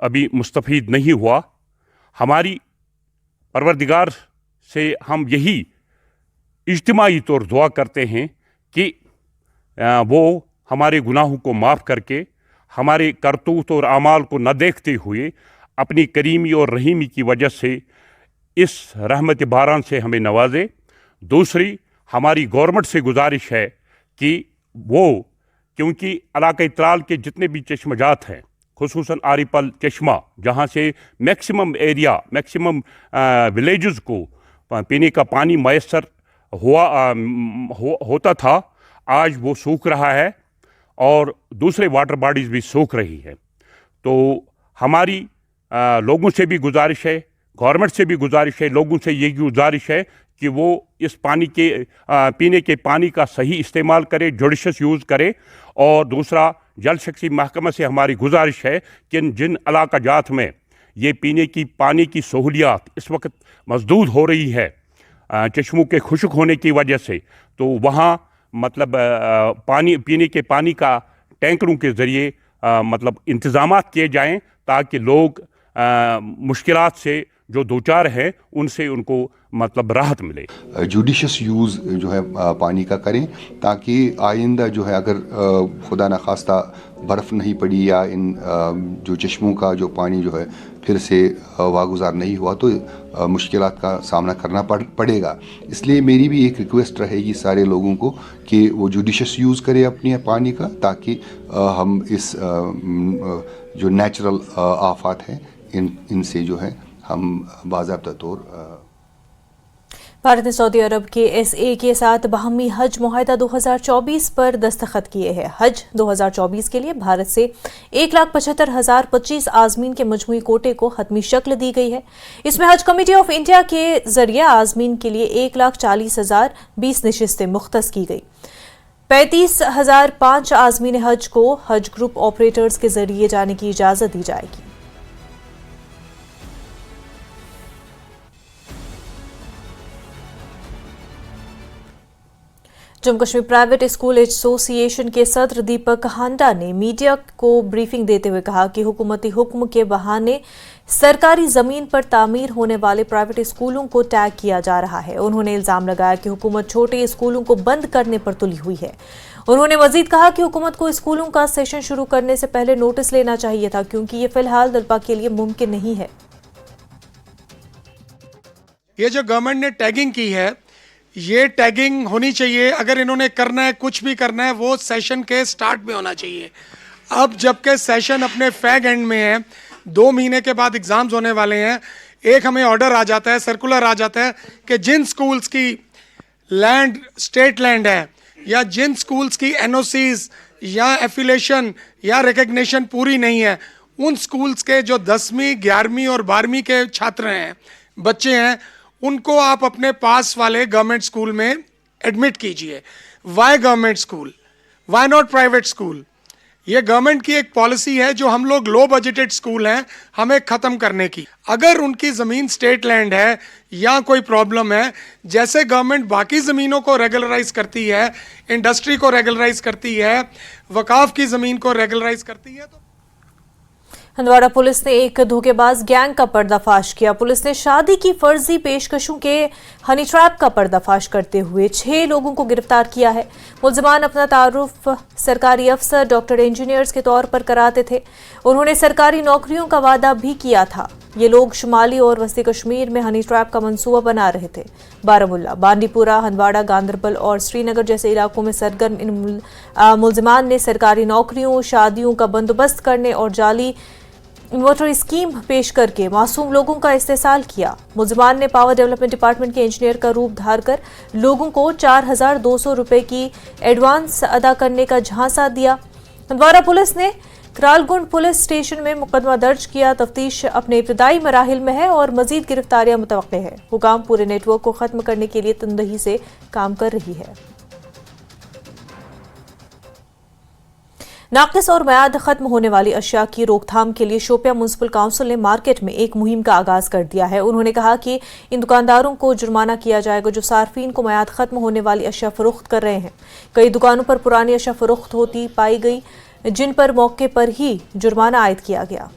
अभी मुस्तफ़ीद नहीं हुआ। हमारी परवरदिगार से हम यही इज्तिमाई तौर दुआ करते हैं कि वो हमारे गुनाहों को माफ़ करके हमारे करतूत और अमाल को न देखते हुए अपनी करीमी और रहीमी की वजह से इस रहमत बारान से हमें नवाजे। दूसरी हमारी गवर्नमेंट से गुजारिश है कि वो, क्योंकि इलाक़े त्राल के जितने भी चश्मजात हैं, खुसूसन आरिपल चश्मा जहाँ से मैक्सिमम एरिया, मैक्सिमम विलेजेस को पीने का पानी मैसर होता था, आज वो सूख रहा है और दूसरे वाटर बॉडीज़ भी सूख रही है। तो हमारी लोगों से भी गुजारिश है, गवर्नमेंट से भी गुजारिश है, लोगों से ये गुजारिश है कि वो इस पानी के पीने के पानी का सही इस्तेमाल करे, जुडिशस यूज़ करे। और दूसरा, जल शक्ति महकमा से हमारी गुजारिश है कि जिन इलाका जात में ये पीने की पानी की सहूलियात इस वक्त मजदूद हो रही है चश्मों के खुश्क होने की वजह से, तो वहाँ मतलब पानी पीने के पानी का टैंकरों के ज़रिए मतलब इंतज़ामात किए जाएँ ताकि लोग मुश्किलात से जो दो चार हैं उनसे उनको मतलब राहत मिले। जुडिशियस यूज़ जो है पानी का करें, ताकि आइंदा जो है अगर खुदा न खास्ता बर्फ़ नहीं पड़ी या इन जो चश्मों का जो पानी जो है फिर से वागुजार नहीं हुआ तो मुश्किलात का सामना करना पड़ेगा। इसलिए मेरी भी एक रिक्वेस्ट रहेगी सारे लोगों को कि वो जुडिशियस यूज़ करें अपने पानी का, ताकि हम इस जो नेचुरल आफात हैं इनसे जो है हम बाज़ाब्ता तौर। भारत ने सऊदी अरब के SA के साथ बाहमी हज मुआहदा 2024 पर दस्तखत किए हैं। हज 2024 के लिए भारत से 1,75,025 आज़मीन के मजमूई कोटे को हतमी शक्ल दी गई है। इसमें हज कमेटी ऑफ इंडिया के जरिए आज़मीन के लिए 1,40,020 नशिस्तें मुख्तस की गई। 35,005 आज़मीन हज को हज ग्रुप ऑपरेटर्स के जरिए जाने की इजाज़त दी जाएगी। Jammu Kashmir private school association के सदर दीपक हांडा ने मीडिया को ब्रीफिंग देते हुए कहा कि हुकूमती हुक्म के बहाने सरकारी जमीन पर तामीर होने वाले प्राइवेट स्कूलों को टैग किया जा रहा है। उन्होंने इल्जाम लगाया कि हुकूमत छोटे स्कूलों को बंद करने पर तुली हुई है। उन्होंने मजीद कहा कि हुकूमत को स्कूलों का सेशन शुरू करने से पहले नोटिस लेना चाहिए था, क्योंकि ये फिलहाल तलबा के लिए मुमकिन नहीं है। ये जो गवर्नमेंट ने टैगिंग की है, ये टैगिंग होनी चाहिए। अगर इन्होंने करना है, कुछ भी करना है, वो सेशन के स्टार्ट में होना चाहिए। अब जबकि सेशन अपने फैग एंड में है, 2 महीने के बाद एग्जाम्स होने वाले हैं, एक हमें ऑर्डर आ जाता है, सर्कुलर आ जाता है कि जिन स्कूल्स की लैंड स्टेट लैंड है या जिन स्कूल्स की NOCs या एफिलेशन या रिकग्निशन पूरी नहीं है, उन स्कूल्स के जो 10वीं 11वीं और 12वीं के छात्र हैं, बच्चे हैं, उनको आप अपने पास वाले गवर्नमेंट स्कूल में एडमिट कीजिए। Why government school, why not private school? ये गवर्नमेंट की एक पॉलिसी है जो हम लोग लो बजटेड स्कूल हैं हमें ख़त्म करने की। अगर उनकी ज़मीन स्टेट लैंड है या कोई प्रॉब्लम है, जैसे गवर्नमेंट बाकी ज़मीनों को रेगुलराइज करती है, इंडस्ट्री को रेगुलराइज करती है, वकाफ की ज़मीन को रेगुलराइज करती है, तो हंदवाड़ा पुलिस ने एक धोखेबाज गैंग का पर्दाफाश किया। पुलिस ने शादी की फर्जी पेशकशों के हनी ट्रैप का पर्दाफाश करते हुए 6 लोगों को गिरफ्तार किया है। मुलजमान अपना तारुफ सरकारी अफसर, डॉक्टर, इंजीनियर्स के तौर पर कराते थे। उन्होंने सरकारी नौकरियों का वादा भी किया था। ये लोग शुमाली और वस्ती कश्मीर में हनी ट्रैप का मंसूबा बना रहे थे। बारामुल्ला, बांडीपुरा, हंदवाड़ा, गांदरबल और श्रीनगर जैसे इलाकों में सरगर्म इन मुलजमान ने सरकारी नौकरियों, शादियों का बंदोबस्त करने और जाली इन्वर्टर स्कीम पेश करके मासूम लोगों का इस्तेसाल किया। मुलजमान ने पावर डेवलपमेंट डिपार्टमेंट के इंजीनियर का रूप धारकर लोगों को 4,200 रुपए की एडवांस अदा करने का झांसा दिया। हंदवाड़ा पुलिस ने करालगुंड पुलिस स्टेशन में मुकदमा दर्ज किया। तफ्तीश अपने इब्तदाई मराहिल में है और मजीद गिरफ्तारियां मुतवक्के है। हुकाम पूरे नेटवर्क को खत्म करने के लिए तंदही से काम कर रही है। नाकिस और मयाद खत्म होने वाली अशिया की रोकथाम के लिए शोपियां म्युनिसिपल काउंसिल ने मार्केट में एक मुहिम का आगाज कर दिया है। उन्होंने कहा कि इन दुकानदारों को जुर्माना किया जाएगा जो सार्फिन को मयाद खत्म होने वाली अशिया फरोख्त कर रहे हैं। कई दुकानों पर पुरानी अशिया फरोख्त होती पाई गई, जिन पर मौके पर ही जुर्माना आयद किया गया।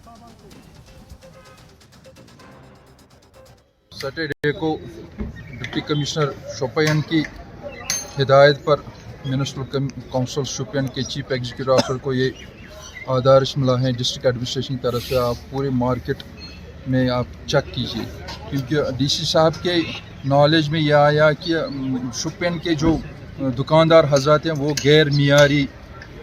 सैटरडे को डिप्टी कमिश्नर शोपियां की हिदायत पर म्यूनिसिपल काउंसिल शोपियां के चीफ एग्जीक्यूटिव ऑफिसर को ये आदेश मिला है डिस्ट्रिक्ट एडमिनिस्ट्रेशन की तरफ से, आप पूरे मार्केट में आप चेक कीजिए, क्योंकि डीसी साहब के नॉलेज में यह आया कि शोपियां के जो दुकानदार हजरात हैं वो गैर मियारी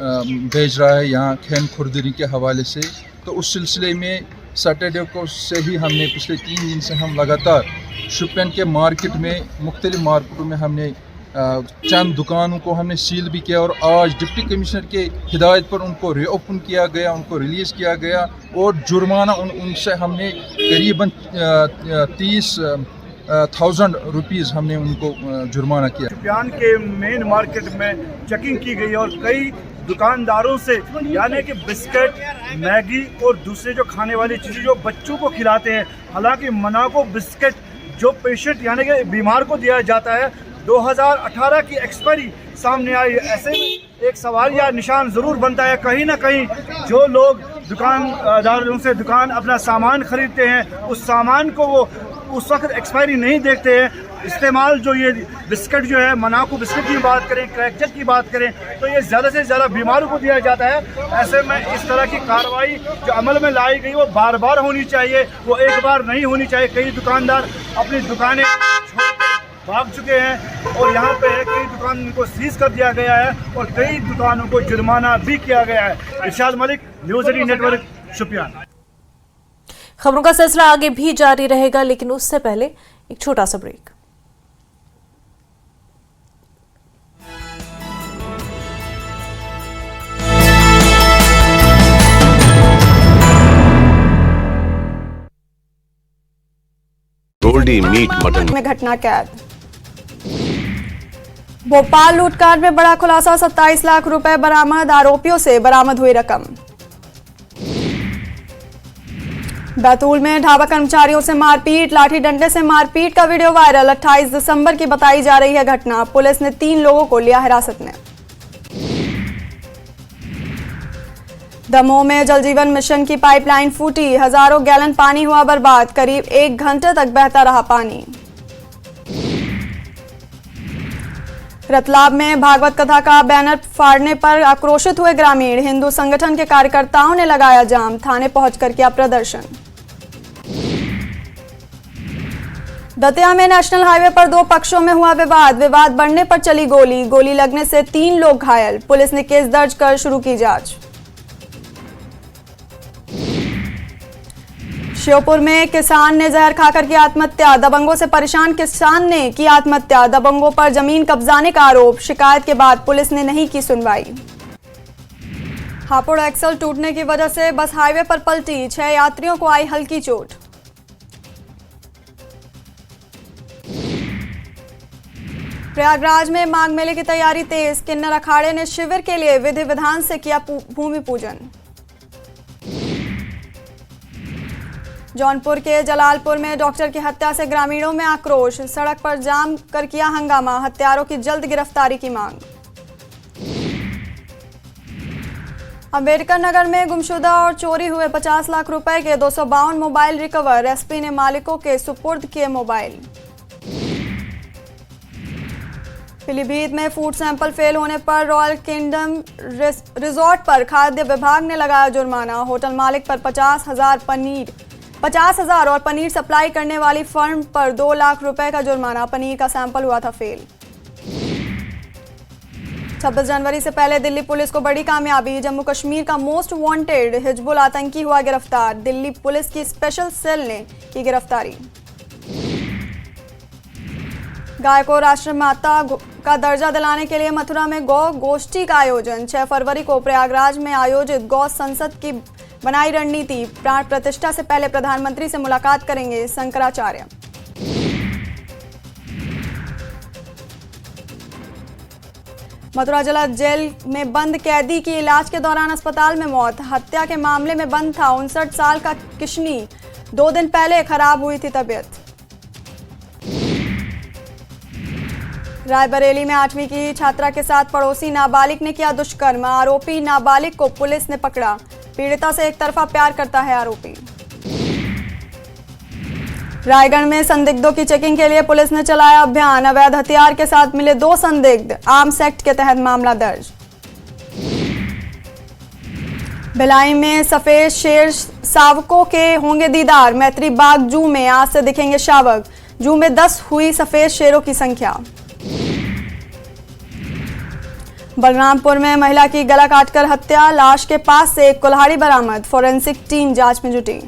भेज रहा है यहाँ खैन खुर्दरी के हवाले से। तो उस सिलसिले में सैटरडे को से ही हमने पिछले 3 दिन से हम लगातार शोपियां के मार्केट में मुख्तलिफ मार्केटों में हमने चंद दुकानों को हमने सील भी किया और आज डिप्टी कमिश्नर के हिदायत पर उनको रीओपन किया गया, उनको रिलीज़ किया गया और जुर्माना उनसे हमने करीबन 30,000 रुपीज़ हमने उनको जुर्माना किया। शोपियान के मेन मार्केट में चेकिंग की गई और कई दुकानदारों से यानी कि बिस्किट, मैगी और दूसरे जो खाने वाली चीज़ें जो बच्चों को खिलाते हैं, हालांकि मना को बिस्किट जो पेशेंट यानी कि बीमार को दिया जाता है 2018 की एक्सपायरी सामने आई। ऐसे में एक सवाल या निशान ज़रूर बनता है, कहीं ना कहीं जो लोग दुकानदारों से दुकान अपना सामान खरीदते हैं उस सामान को वो उस वक्त एक्सपायरी नहीं देखते हैं। इस्तेमाल जो ये बिस्किट जो है, मनाको बिस्किट की बात करें, क्रैकजेक की बात करें, तो ये ज़्यादा से ज़्यादा बीमारों को दिया जाता है। ऐसे में इस तरह की कार्रवाई जो अमल में लाई गई वो बार बार होनी चाहिए, वो एक बार नहीं होनी चाहिए। कई दुकानदार अपनी दुकानें भाग चुके हैं और यहाँ पे कई दुकानों को सीज कर दिया गया है और कई दुकानों को जुर्माना भी किया गया है। इरशाद मलिक, न्यूज़ 18 नेटवर्क, शुपियान। खबरों का सिलसिला आगे भी जारी रहेगा, लेकिन उससे पहले एक छोटा सा ब्रेक। गोल्डी मीट मटन में घटना कैद। भोपाल लूटकांड में बड़ा खुलासा, 27 लाख रुपए बरामद, आरोपियों से बरामद हुई रकम। बैतूल में ढाबा कर्मचारियों से मारपीट, लाठी डंडे से मारपीट का वीडियो वायरल। 28 दिसंबर की बताई जा रही है घटना। पुलिस ने 3 लोगों को लिया हिरासत में। दमोह में जल जीवन मिशन की पाइपलाइन फूटी, हजारों गैलन पानी हुआ बर्बाद, करीब 1 घंटे तक बहता रहा पानी। रतलाब में भागवत कथा का बैनर फाड़ने पर आक्रोशित हुए ग्रामीण, हिंदू संगठन के कार्यकर्ताओं ने लगाया जाम, थाने पहुंचकर किया प्रदर्शन। दतिया में नेशनल हाईवे पर 2 पक्षों में हुआ विवाद बढ़ने पर चली गोली लगने से 3 लोग घायल, पुलिस ने केस दर्ज कर शुरू की जांच। श्योपुर में किसान ने जहर खाकर की आत्महत्या, दबंगों से परेशान किसान ने की आत्महत्या, दबंगों पर जमीन कब्जाने का आरोप, शिकायत के बाद पुलिस ने नहीं की सुनवाई। हापुड़ एक्सल टूटने की वजह से बस हाईवे पर पलटी, 6 यात्रियों को आई हल्की चोट। प्रयागराज में माघ मेले की तैयारी तेज, किन्नर अखाड़े ने शिविर के लिए विधि विधान से किया भूमि पूजन। जौनपुर के जलालपुर में डॉक्टर की हत्या से ग्रामीणों में आक्रोश, सड़क पर जाम कर किया हंगामा, हत्यारों की जल्द गिरफ्तारी की मांग। अम्बेडकर नगर में गुमशुदा और चोरी हुए 50 लाख रुपए के 252 मोबाइल रिकवर, एसपी ने मालिकों के सुपुर्द किए मोबाइल। पीलीभीत में फूड सैंपल फेल होने पर रॉयल किंगडम रिजॉर्ट पर खाद्य विभाग ने लगाया जुर्माना, होटल मालिक पर 50,000 और पनीर सप्लाई करने वाली फर्म पर 2 लाख रुपए का जुर्माना, पनीर का सैंपल हुआ था फेल। 26 जनवरी से पहले दिल्ली पुलिस को बड़ी कामयाबी, जम्मू कश्मीर का मोस्ट वांटेड हिजबुल आतंकी हुआ गिरफ्तार, दिल्ली पुलिस की स्पेशल सेल ने की गिरफ्तारी। गाय को राष्ट्रमाता का दर्जा दिलाने के लिए मथुरा में गौ गोष्ठी का आयोजन, 6 फरवरी को प्रयागराज में आयोजित गौ संसद की बनाई रणनीति, प्राण प्रतिष्ठा से पहले प्रधानमंत्री से मुलाकात करेंगे शंकराचार्य। मथुरा जिला जेल में बंद कैदी की इलाज के दौरान अस्पताल में मौत, हत्या के मामले में बंद था 59 साल का किशनी, 2 दिन पहले खराब हुई थी तबीयत। रायबरेली में 8वीं की छात्रा के साथ पड़ोसी नाबालिग ने किया दुष्कर्म, आरोपी नाबालिग को पुलिस ने पकड़ा, पीड़िता से एक तरफा प्यार करता है आरोपी। रायगढ़ में संदिग्धों की चेकिंग के लिए पुलिस ने चलाया अभियान, अवैध हथियार के साथ मिले 2 संदिग्ध, आर्म्स एक्ट के तहत मामला दर्ज। भिलाई में सफेद शेर शावकों के होंगे दीदार, मैत्री बाग जू में आज से दिखेंगे शावक, जू में 10 हुई सफेद शेरों की संख्या। बलरामपुर में महिला की गला काटकर हत्या, लाश के पास से एक कुल्हाड़ी बरामद, फोरेंसिक टीम जांच में जुटी।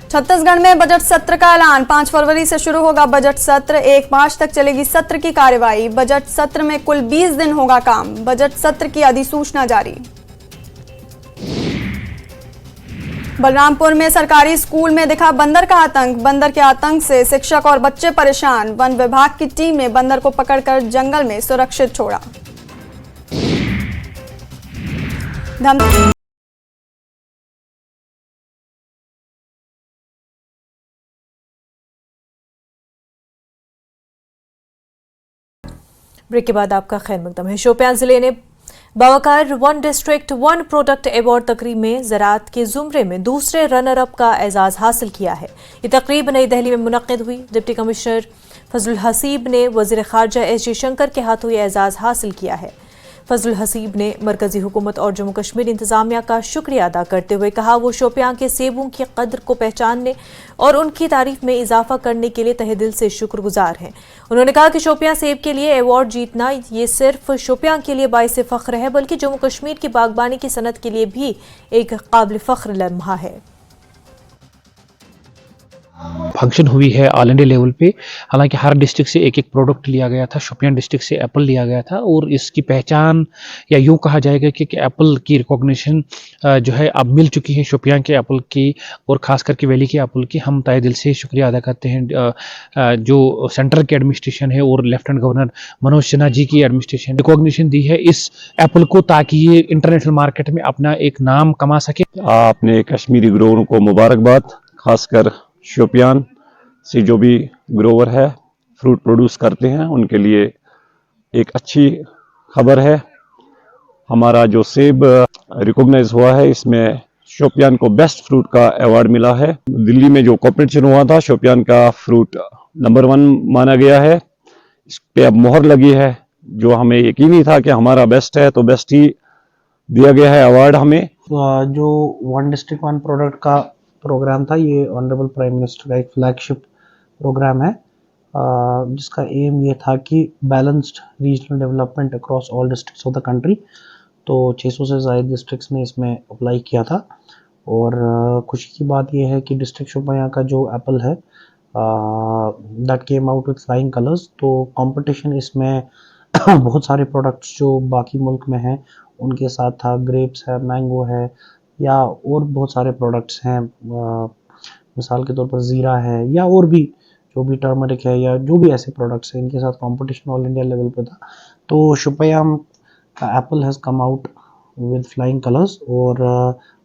छत्तीसगढ़ में बजट सत्र का ऐलान, 5 फरवरी से शुरू होगा बजट सत्र, 1 मार्च तक चलेगी सत्र की कार्यवाही, बजट सत्र में कुल 20 दिन होगा काम, बजट सत्र की अधिसूचना जारी। बलरामपुर में सरकारी स्कूल में दिखा बंदर का आतंक, बंदर के आतंक से शिक्षक और बच्चे परेशान, वन विभाग की टीम ने बंदर को पकड़कर जंगल में सुरक्षित छोड़ा। ब्रेक के बाद आपका खैर मकदम है। शोपियां जिले ने बावकार one district one product award तकरीब में ज़राअत के ज़ुमरे में दूसरे रनर अप का एजाज़ हासिल किया है। ये तकरीब नई दिल्ली में मुनक़्क़िद हुई। डिप्टी कमिश्नर फजलुल हसीब ने वज़ीर ख़ारजा एस जयशंकर के हाथों ये एजाज़ हासिल किया है। फजलुल हसीब ने मरकज़ी हुकूमत और जम्मू कश्मीर इंतज़ामिया का शुक्रिया अदा करते हुए कहा वो शोपियां के सेबों की कदर को पहचानने और उनकी तारीफ में इजाफा करने के लिए तहे दिल से शुक्रगुजार हैं। उन्होंने कहा कि शोपियां सेब के लिए अवार्ड जीतना ये सिर्फ शोपियां के लिए बाइस फ़ख्र है बल्कि जम्मू कश्मीर की बागबानी की सनत के लिए भी एक काबिल फ़ख्र लम्हा है। फंक्शन हुई है ऑल इंडिया लेवल पे। हालांकि हर डिस्ट्रिक्ट से एक एक प्रोडक्ट लिया गया था। शोपियां डिस्ट्रिक्ट से एप्पल लिया गया था और इसकी पहचान या यूँ कहा जाएगा कि एप्पल की रिकॉग्निशन जो है अब मिल चुकी है शोपियां के एप्पल की और ख़ास करके वैली के एप्पल की। हम तहे दिल से शुक्रिया अदा करते हैं जो सेंट्रल की एडमिनिस्ट्रेशन है और लेफ्टिनेंट गवर्नर मनोज सिन्हा जी की एडमिनिस्ट्रेशन रिकॉग्निशन दी है इस एप्पल को ताकि ये इंटरनेशनल मार्केट में अपना एक नाम कमा सके। आपने कश्मीरी ग्रोवर को मुबारकबाद, खासकर शोपियान से जो भी ग्रोवर है फ्रूट प्रोड्यूस करते हैं उनके लिए एक अच्छी खबर है। हमारा जो सेब रिकॉग्नाइज हुआ है इसमें शोपियान को बेस्ट फ्रूट का अवार्ड मिला है। दिल्ली में जो कॉम्पिटिशन हुआ था शोपियान का फ्रूट नंबर 1 माना गया है। इस पे अब मोहर लगी है। जो हमें यकीन ही था कि हमारा बेस्ट है तो बेस्ट ही दिया गया है अवार्ड हमें। जो वन डिस्ट्रिक्ट वन प्रोडक्ट का प्रोग्राम था ये ऑनरेबल प्राइम मिनिस्टर का एक फ्लैगशिप प्रोग्राम है जिसका एम ये था कि balanced regional development across all districts of the country. तो 600 से ज़्यादा डिस्ट्रिक्ट्स ने इसमें अप्लाई किया था और खुशी की बात यह है कि डिस्ट्रिक्ट शोपियां का जो एप्पल है that came out with flying colours. तो कंपटीशन इसमें बहुत सारे प्रोडक्ट्स जो बाकी मुल्क में हैं उनके साथ था। ग्रेप्स है, मैंगो है या और बहुत सारे प्रोडक्ट्स हैं, मिसाल के तौर पर ज़ीरा है या और भी जो भी टर्मरिक है या जो भी ऐसे प्रोडक्ट्स हैं इनके साथ कंपटीशन ऑल इंडिया लेवल पे था। तो शोपियां का Apple has come out with flying colours और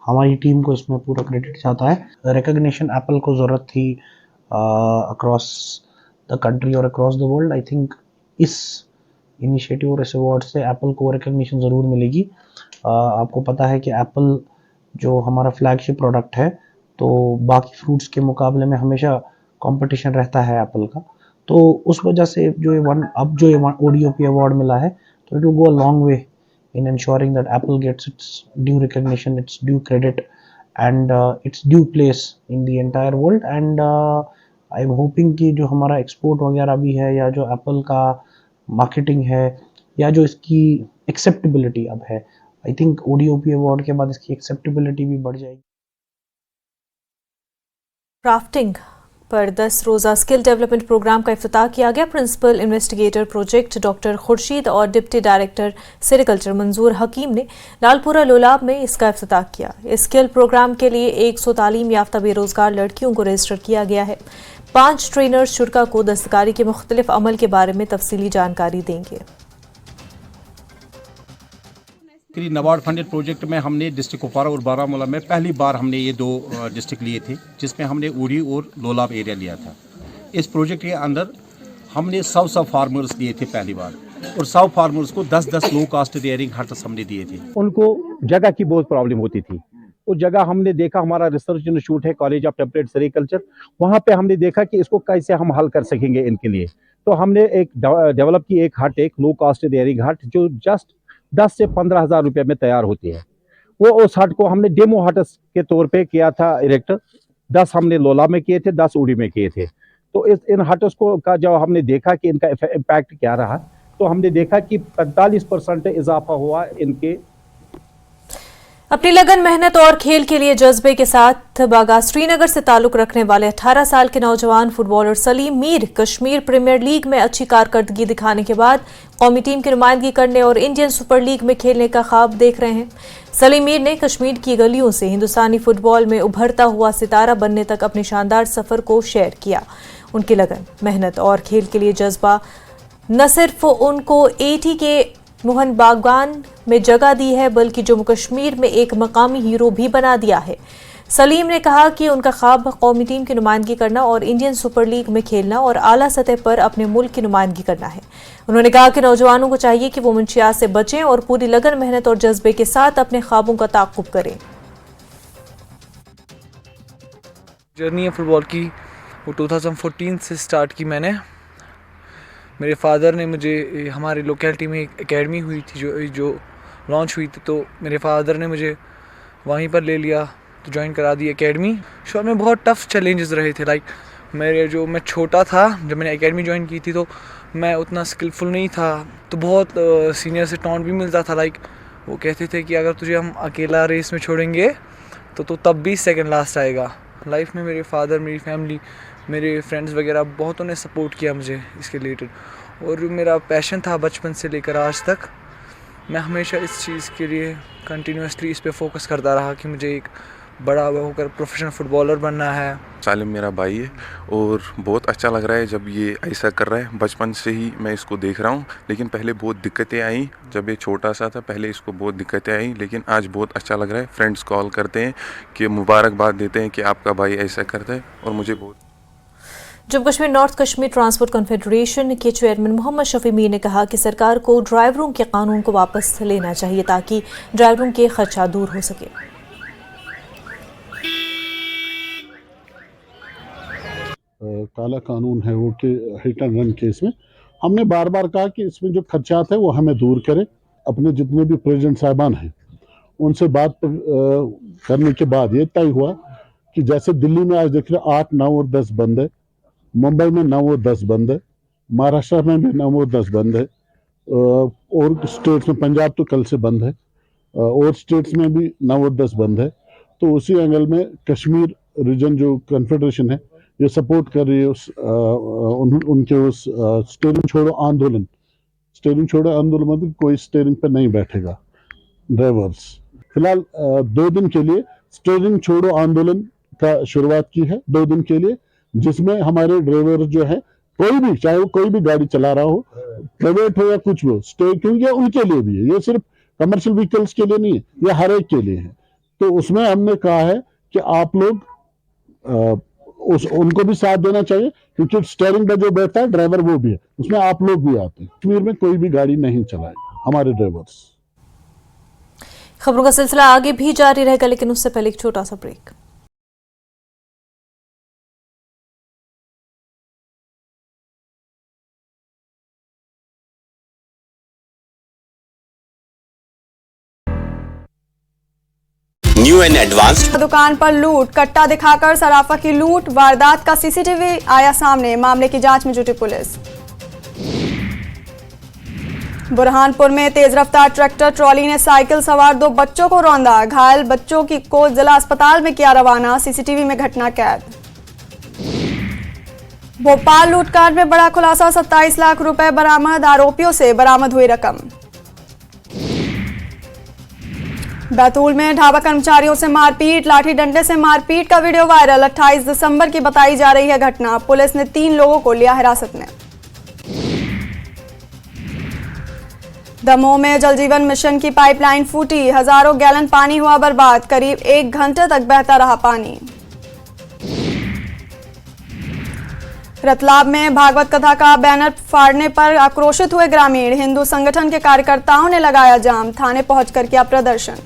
हमारी टीम को इसमें पूरा क्रेडिट जाता है। रिकग्निशन एप्पल को ज़रूरत थी अक्रॉस द कंट्री और across the world. I think इस इनिशिएटिव और इस अवार्ड से एप्पल को रिकग्निशन ज़रूर मिलेगी। आपको पता है कि एप्पल जो हमारा फ्लैगशिप प्रोडक्ट है तो बाकी फ्रूट्स के मुकाबले में हमेशा कंपटीशन रहता है एप्पल का। तो उस वजह से जो ये ODOP अवार्ड मिला है तो it will go a long way in ensuring that Apple gets its due recognition, its due credit and its due place in the entire world and I am hoping कि जो हमारा export वगैरह भी है या जो एप्पल का marketing है या जो इसकी एक्सेप्टेबिलिटी अब है आई थिंक ODOP अवार्ड के बाद इसकी एक्सेप्टेबिलिटी भी बढ़ जाएगी। क्राफ्टिंग पर 10 रोज़ा स्किल डेवलपमेंट प्रोग्राम का इफ्तिताह किया गया। Principal investigator project doctor Khurshid और डिप्टी डायरेक्टर सेरिकल्चर मंजूर हकीम ने लालपुरा लोलाब में इसका इफ्तिताह किया। इस स्किल प्रोग्राम के लिए 100 तालीम याफ्ता बेरोजगार लड़कियों को रजिस्टर किया गया है। 5 ट्रेनर्स शुरा को दस्तकारी के मुख्तलिफ अमल के बारे में तफसीली जानकारी देंगे। नबार्ड फंडेड प्रोजेक्ट में हमने डिस्ट्रिक्ट कुपवारा और बारामूला में पहली बार हमने ये 2 डिस्ट्रिक्ट लिए थे जिसमें हमने उड़ी और लोलाब एरिया लिया था। इस प्रोजेक्ट के अंदर हमने 100 फार्मर्स लिए थे पहली बार और 100 फार्मर्स को 10 लो कास्ट डेयरिंग हट्स हमने दिए थे। उनको जगह की बहुत प्रॉब्लम होती थी। वो जगह हमने देखा, हमारा रिसर्च इंस्टीट्यूट है कॉलेज ऑफ टेम्परेट सेरिकल्चर, वहाँ पे हमने देखा कि इसको कैसे हम हल कर सकेंगे इनके लिए। तो हमने एक डेवलप की एक हट, एक लो कास्ट डेयरिंग हट जो जस्ट 10 से 15 हज़ार रुपये में तैयार होती है। वो उस हट को हमने डेमो हट के तौर पे किया था इरेक्ट। 10 हमने लोला में किए थे, 10 उड़ी में किए थे। तो इन हट्स को का जब हमने देखा कि इनका इम्पैक्ट क्या रहा तो हमने देखा कि 45% इजाफा हुआ इनके। अपनी लगन, मेहनत और खेल के लिए जज्बे के साथ बागा श्रीनगर से ताल्लुक रखने वाले 18 साल के नौजवान footballer Saleem Mir Kashmir premier league में अच्छी कारकर्दगी दिखाने के बाद कौमी टीम की नुमाइंदगी करने और इंडियन सुपर लीग में खेलने का ख्वाब देख रहे हैं। सलीम मीर ने कश्मीर की गलियों से हिंदुस्तानी फुटबॉल में उभरता हुआ सितारा बनने तक अपने शानदार सफर को शेयर किया। उनकी लगन, मेहनत और खेल के लिए जज्बा न सिर्फ उनको एटी के मोहन बागान में जगह दी है बल्कि जम्मू कश्मीर में एक मकामी हीरो भी बना दिया है। सलीम ने कहा कि उनका ख्वाब कौमी टीम की नुमाइंदगी करना और इंडियन सुपर लीग में खेलना और आला सतह पर अपने मुल्क की नुमाइंदगी करना है। उन्होंने कहा कि नौजवानों को चाहिए कि वो मंशियात से बचें और पूरी लगन, मेहनत और जज्बे के साथ अपने ख्वाबों का ताक़ुब करें। जर्नी है फुटबॉल की, वो 2014 से स्टार्ट की मैंने। मेरे फादर ने मुझे, हमारे लोकेलिटी में एक एकेडमी हुई थी जो लॉन्च हुई थी, तो मेरे फादर ने मुझे वहीं पर ले लिया, तो ज्वाइन करा दी एकेडमी। शुरू में बहुत टफ चैलेंजेस रहे थे, लाइक मैं छोटा था जब मैंने एकेडमी ज्वाइन की थी, तो मैं उतना स्किलफुल नहीं था, तो बहुत सीनियर से टॉन्ट भी मिलता था। लाइक वो कहते थे कि अगर तुझे हम अकेला रेस में छोड़ेंगे तो तब भी सेकंड लास्ट आएगा। लाइफ में मेरे फादर, मेरी फैमिली, मेरे फ्रेंड्स वगैरह बहुतों ने सपोर्ट किया मुझे इसके रिलेटेड, और मेरा पैशन था बचपन से लेकर आज तक। मैं हमेशा इस चीज़ के लिए कंटिन्यूसली इस पे फोकस करता रहा कि मुझे एक बड़ा होकर प्रोफेशनल फुटबॉलर बनना है। सालिम मेरा भाई है और बहुत अच्छा लग रहा है जब ये ऐसा कर रहा है। बचपन से ही मैं इसको देख रहा हूँ, लेकिन पहले बहुत दिक्कतें आई। जब ये छोटा सा था पहले इसको बहुत दिक्कतें आई, लेकिन आज बहुत अच्छा लग रहा है। फ्रेंड्स कॉल करते हैं कि मुबारकबाद देते हैं कि आपका भाई ऐसा करता है, और मुझे बहुत। Jammu Kashmir north Kashmir transport confederation के चेयरमैन मोहम्मद शफी मीर ने कहा कि सरकार को ड्राइवरों के कानून को वापस लेना चाहिए ताकि ड्राइवरों के खर्चा दूर हो सके। काला कानून है वो कि हिट एंड रन केस में हमने बार बार कहा कि इसमें जो खर्चात है वो हमें दूर करें। अपने जितने भी प्रेसिडेंट साहिबान हैं उनसे बात करने के बाद ये तय हुआ कि जैसे दिल्ली में आज देख रहे 8, 9 और 10 बंद है, मुंबई में 9 और 10 बंद है, महाराष्ट्र में भी 9 और 10 बंद है, और स्टेट्स में पंजाब तो कल से बंद है, और स्टेट्स में भी 9 और 10 बंद है। तो उसी एंगल में कश्मीर रीजन जो कॉन्फेडरेशन है ये सपोर्ट कर रही है उनके उस स्टीयरिंग छोड़ो आंदोलन। स्टीयरिंग छोड़ो आंदोलन मतलब कोई स्टीयरिंग पे नहीं बैठेगा ड्राइवर्स। फिलहाल 2 दिन के लिए स्टीयरिंग छोड़ो आंदोलन का शुरुआत की है, 2 दिन के लिए, जिसमें हमारे ड्राइवर जो है कोई भी, चाहे वो कोई भी गाड़ी चला रहा हो, प्राइवेट हो या कुछ भी हो, क्योंकि ये उनके लिए भी है, ये सिर्फ कमर्शियल व्हीकल्स के लिए नहीं है, ये हर एक के लिए है। तो उसमें हमने कहा है कि आप लोग उनको भी साथ देना चाहिए, क्योंकि स्टीयरिंग पे जो बैठता है ड्राइवर वो भी है, उसमें आप लोग भी आते हैं। कश्मीर में कोई भी गाड़ी नहीं चलाएगा हमारे ड्राइवर्स। खबरों का सिलसिला आगे भी जारी रहेगा, लेकिन उससे पहले एक छोटा सा ब्रेक। न्यू एंड एडवांस्ड दुकान पर लूट, कट्टा दिखाकर सराफा की लूट, वारदात का सीसीटीवी आया सामने, मामले की जांच में जुटी पुलिस। बुरहानपुर में तेज रफ्तार ट्रैक्टर ट्रॉली ने साइकिल सवार 2 बच्चों को रौंदा, घायल बच्चों को जिला अस्पताल में किया रवाना, सीसीटीवी में घटना कैद। भोपाल लूटकांड में बड़ा खुलासा, 27 लाख रुपए बरामद, आरोपियों से बरामद हुई रकम। बैतूल में ढाबा कर्मचारियों से मारपीट, लाठी डंडे से मारपीट का वीडियो वायरल, 28 दिसंबर की बताई जा रही है घटना, पुलिस ने 3 लोगों को लिया हिरासत में। दमोह में जल जीवन मिशन की पाइपलाइन फूटी, हजारों गैलन पानी हुआ बर्बाद, करीब 1 घंटे तक बहता रहा पानी। रतलाब में भागवत कथा का बैनर फाड़ने पर आक्रोशित हुए ग्रामीण, हिंदू संगठन के कार्यकर्ताओं ने लगाया जाम, थाने पहुंचकर किया प्रदर्शन।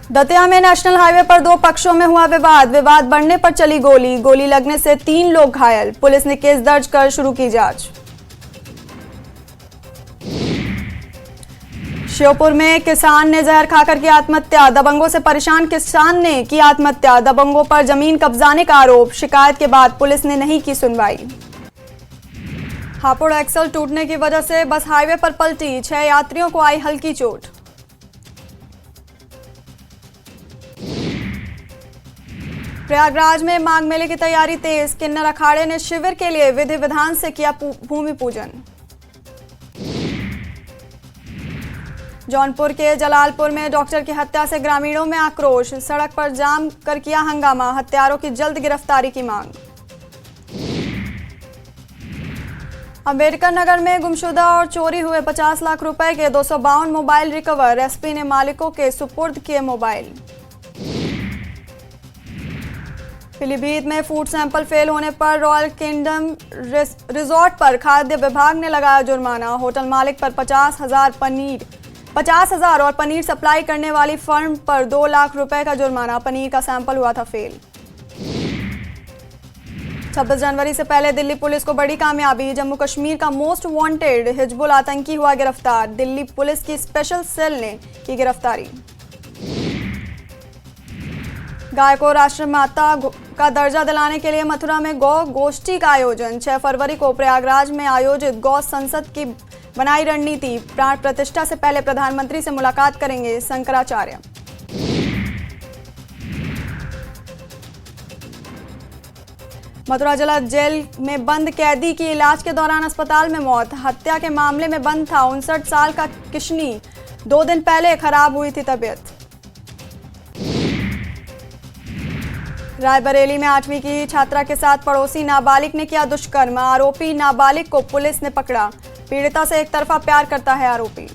दतिया में नेशनल हाईवे पर 2 पक्षों में हुआ विवाद बढ़ने पर चली गोली लगने से 3 लोग घायल, पुलिस ने केस दर्ज कर शुरू की जांच। श्योपुर में किसान ने जहर खाकर की आत्महत्या, दबंगों से परेशान किसान ने की आत्महत्या, दबंगों पर जमीन कब्जाने का आरोप, शिकायत के बाद पुलिस ने नहीं की सुनवाई। हापुड़ एक्सल टूटने की वजह से बस हाईवे पर पलटी, 6 यात्रियों को आई हल्की चोट। प्रयागराज में माघ मेले की तैयारी तेज, किन्नर अखाड़े ने शिविर के लिए विधि विधान से किया भूमि पूजन। जौनपुर के जलालपुर में डॉक्टर की हत्या से ग्रामीणों में आक्रोश, सड़क पर जाम कर किया हंगामा, हत्यारों की जल्द गिरफ्तारी की मांग। अम्बेडकर नगर में गुमशुदा और चोरी हुए 50 लाख रुपए के 252 मोबाइल रिकवर। एसपी ने मालिकों के सुपुर्द किए मोबाइल। पीलीभीत में फूड सैंपल फेल होने पर रॉयल किंगडम रिजॉर्ट पर खाद्य विभाग ने लगाया जुर्माना। होटल मालिक पर 50,000 और पनीर सप्लाई करने वाली फर्म पर 2 लाख रुपए का जुर्माना। पनीर का सैंपल हुआ था फेल। 26 जनवरी से पहले दिल्ली पुलिस को बड़ी कामयाबी। जम्मू कश्मीर का मोस्ट वांटेड हिजबुल आतंकी हुआ गिरफ्तार। दिल्ली पुलिस की स्पेशल सेल ने की गिरफ्तारी। गाय को राष्ट्रमाता का दर्जा दिलाने के लिए मथुरा में गौ गोष्ठी का आयोजन। 6 फरवरी को प्रयागराज में आयोजित गौ संसद की बनाई रणनीति। प्राण प्रतिष्ठा से पहले प्रधानमंत्री से मुलाकात करेंगे शंकराचार्य। मथुरा जिला जेल में बंद कैदी की इलाज के दौरान अस्पताल में मौत। हत्या के मामले में बंद था 59 साल का किशनी। 2 दिन पहले खराब हुई थी तबीयत। रायबरेली में 8वीं की छात्रा के साथ पड़ोसी नाबालिग ने किया दुष्कर्म। आरोपी नाबालिग को पुलिस ने पकड़ा। पीड़िता से एक तरफा प्यार करता है आरोपी।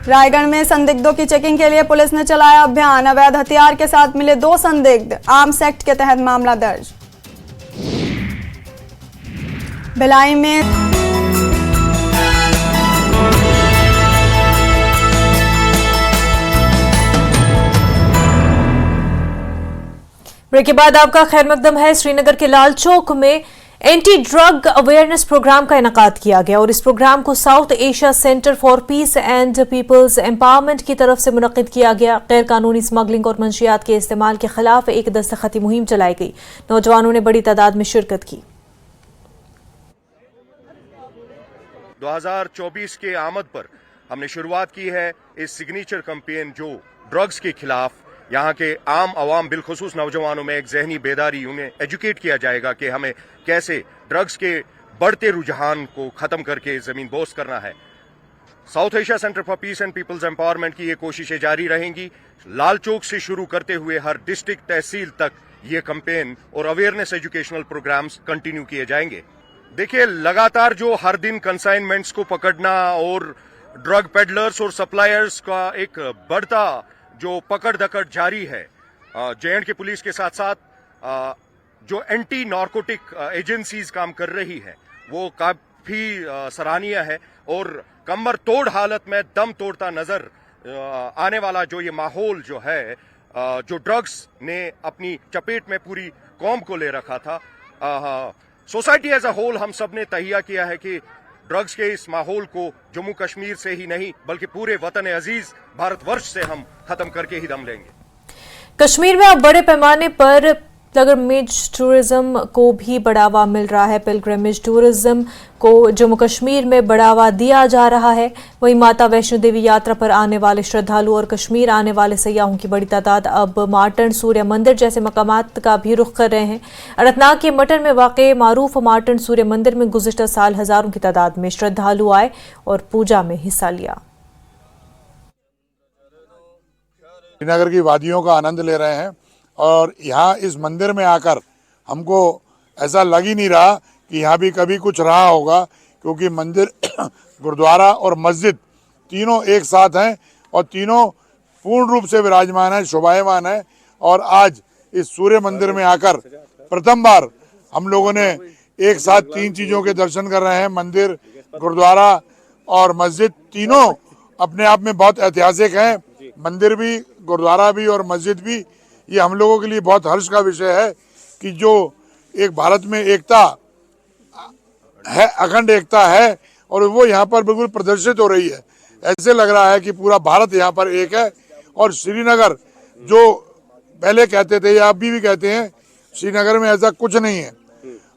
रायगढ़ में संदिग्धों की चेकिंग के लिए पुलिस ने चलाया अभियान। अवैध हथियार के साथ मिले 2 संदिग्ध। आर्म्स एक्ट के तहत मामला दर्ज। भिलाई में ब्रेक के बाद आपका खैर मकदम है। श्रीनगर के लाल चौक में एंटी ड्रग अवेयरनेस प्रोग्राम का इनेकाद किया गया और इस प्रोग्राम को South Asia Centre for Peace and People's Empowerment की तरफ से मुनक्किद किया गया। गैर कानूनी स्मगलिंग और मंशियात के इस्तेमाल के खिलाफ एक दस्तखती मुहिम चलाई गई। नौजवानों ने बड़ी तादाद में शिरकत की। 2024 के आमद पर हमने शुरुआत की है इस सिग्नेचर कैंपेन जो ड्रग्स के खिलाफ यहाँ के आम आवाम बिलखुसूस नौजवानों में एक जहनी बेदारी, उन्हें एजुकेट किया जाएगा कि हमें कैसे ड्रग्स के बढ़ते रुझान को खत्म करके जमीन बोस करना है। South Asia Centre for Peace and People's Empowerment की ये कोशिशें जारी रहेंगी। लाल चौक से शुरू करते हुए हर डिस्ट्रिक्ट तहसील तक ये कैंपेन और अवेयरनेस एजुकेशनल प्रोग्राम्स कंटिन्यू किए जाएंगे। देखिए, लगातार जो हर दिन कंसाइनमेंट्स को पकड़ना और ड्रग पेडलर्स और सप्लायर्स का एक बढ़ता जो पकड़ दकड़ जारी है, जे.एंड.के पुलिस के साथ साथ जो एंटी नार्कोटिक एजेंसीज काम कर रही है वो काफी सराहनीय है और कमर तोड़ हालत में दम तोड़ता नजर आने वाला जो ये माहौल जो है, जो ड्रग्स ने अपनी चपेट में पूरी कौम को ले रखा था, सोसाइटी एज अ होल हम सब ने तहिया किया है कि ड्रग्स के इस माहौल को जम्मू कश्मीर से ही नहीं बल्कि पूरे वतन अजीज भारतवर्ष से हम खत्म करके ही दम लेंगे। कश्मीर में अब बड़े पैमाने पर पिलग्रिमेज टूरिज्म को भी बढ़ावा मिल रहा है। पिलग्रिमेज टूरिज्म को जम्मू कश्मीर में बढ़ावा दिया जा रहा है। वहीं माता वैष्णो देवी यात्रा पर आने वाले श्रद्धालु और कश्मीर आने वाले सयाहों की बड़ी तादाद अब मार्टन सूर्य मंदिर जैसे मकामात का भी रुख कर रहे हैं। अनंतनाग के मटन में वाक़े मारूफ मार्टन सूर्य मंदिर में गुज़िश्ता साल हजारों की तादाद में श्रद्धालु आए और पूजा में हिस्सा लिया। श्रीनगर की वादियों का आनंद ले रहे हैं और यहाँ इस मंदिर में आकर हमको ऐसा लग ही नहीं रहा कि यहाँ भी कभी कुछ रहा होगा, क्योंकि मंदिर गुरुद्वारा और मस्जिद तीनों एक साथ हैं और तीनों पूर्ण रूप से विराजमान है, शोभायमान है। और आज इस सूर्य मंदिर में आकर प्रथम बार हम लोगों ने एक साथ 3 चीज़ों के दर्शन कर रहे हैं। मंदिर, गुरुद्वारा और मस्जिद तीनों अपने आप में बहुत ऐतिहासिक हैं। मंदिर भी, गुरुद्वारा भी और मस्जिद भी। ये हम लोगों के लिए बहुत हर्ष का विषय है कि जो एक भारत में एकता है, अखंड एकता है और वो यहाँ पर बिल्कुल प्रदर्शित हो रही है। ऐसे लग रहा है कि पूरा भारत यहाँ पर एक है। और श्रीनगर जो पहले कहते थे या अभी भी कहते हैं, श्रीनगर में ऐसा कुछ नहीं है।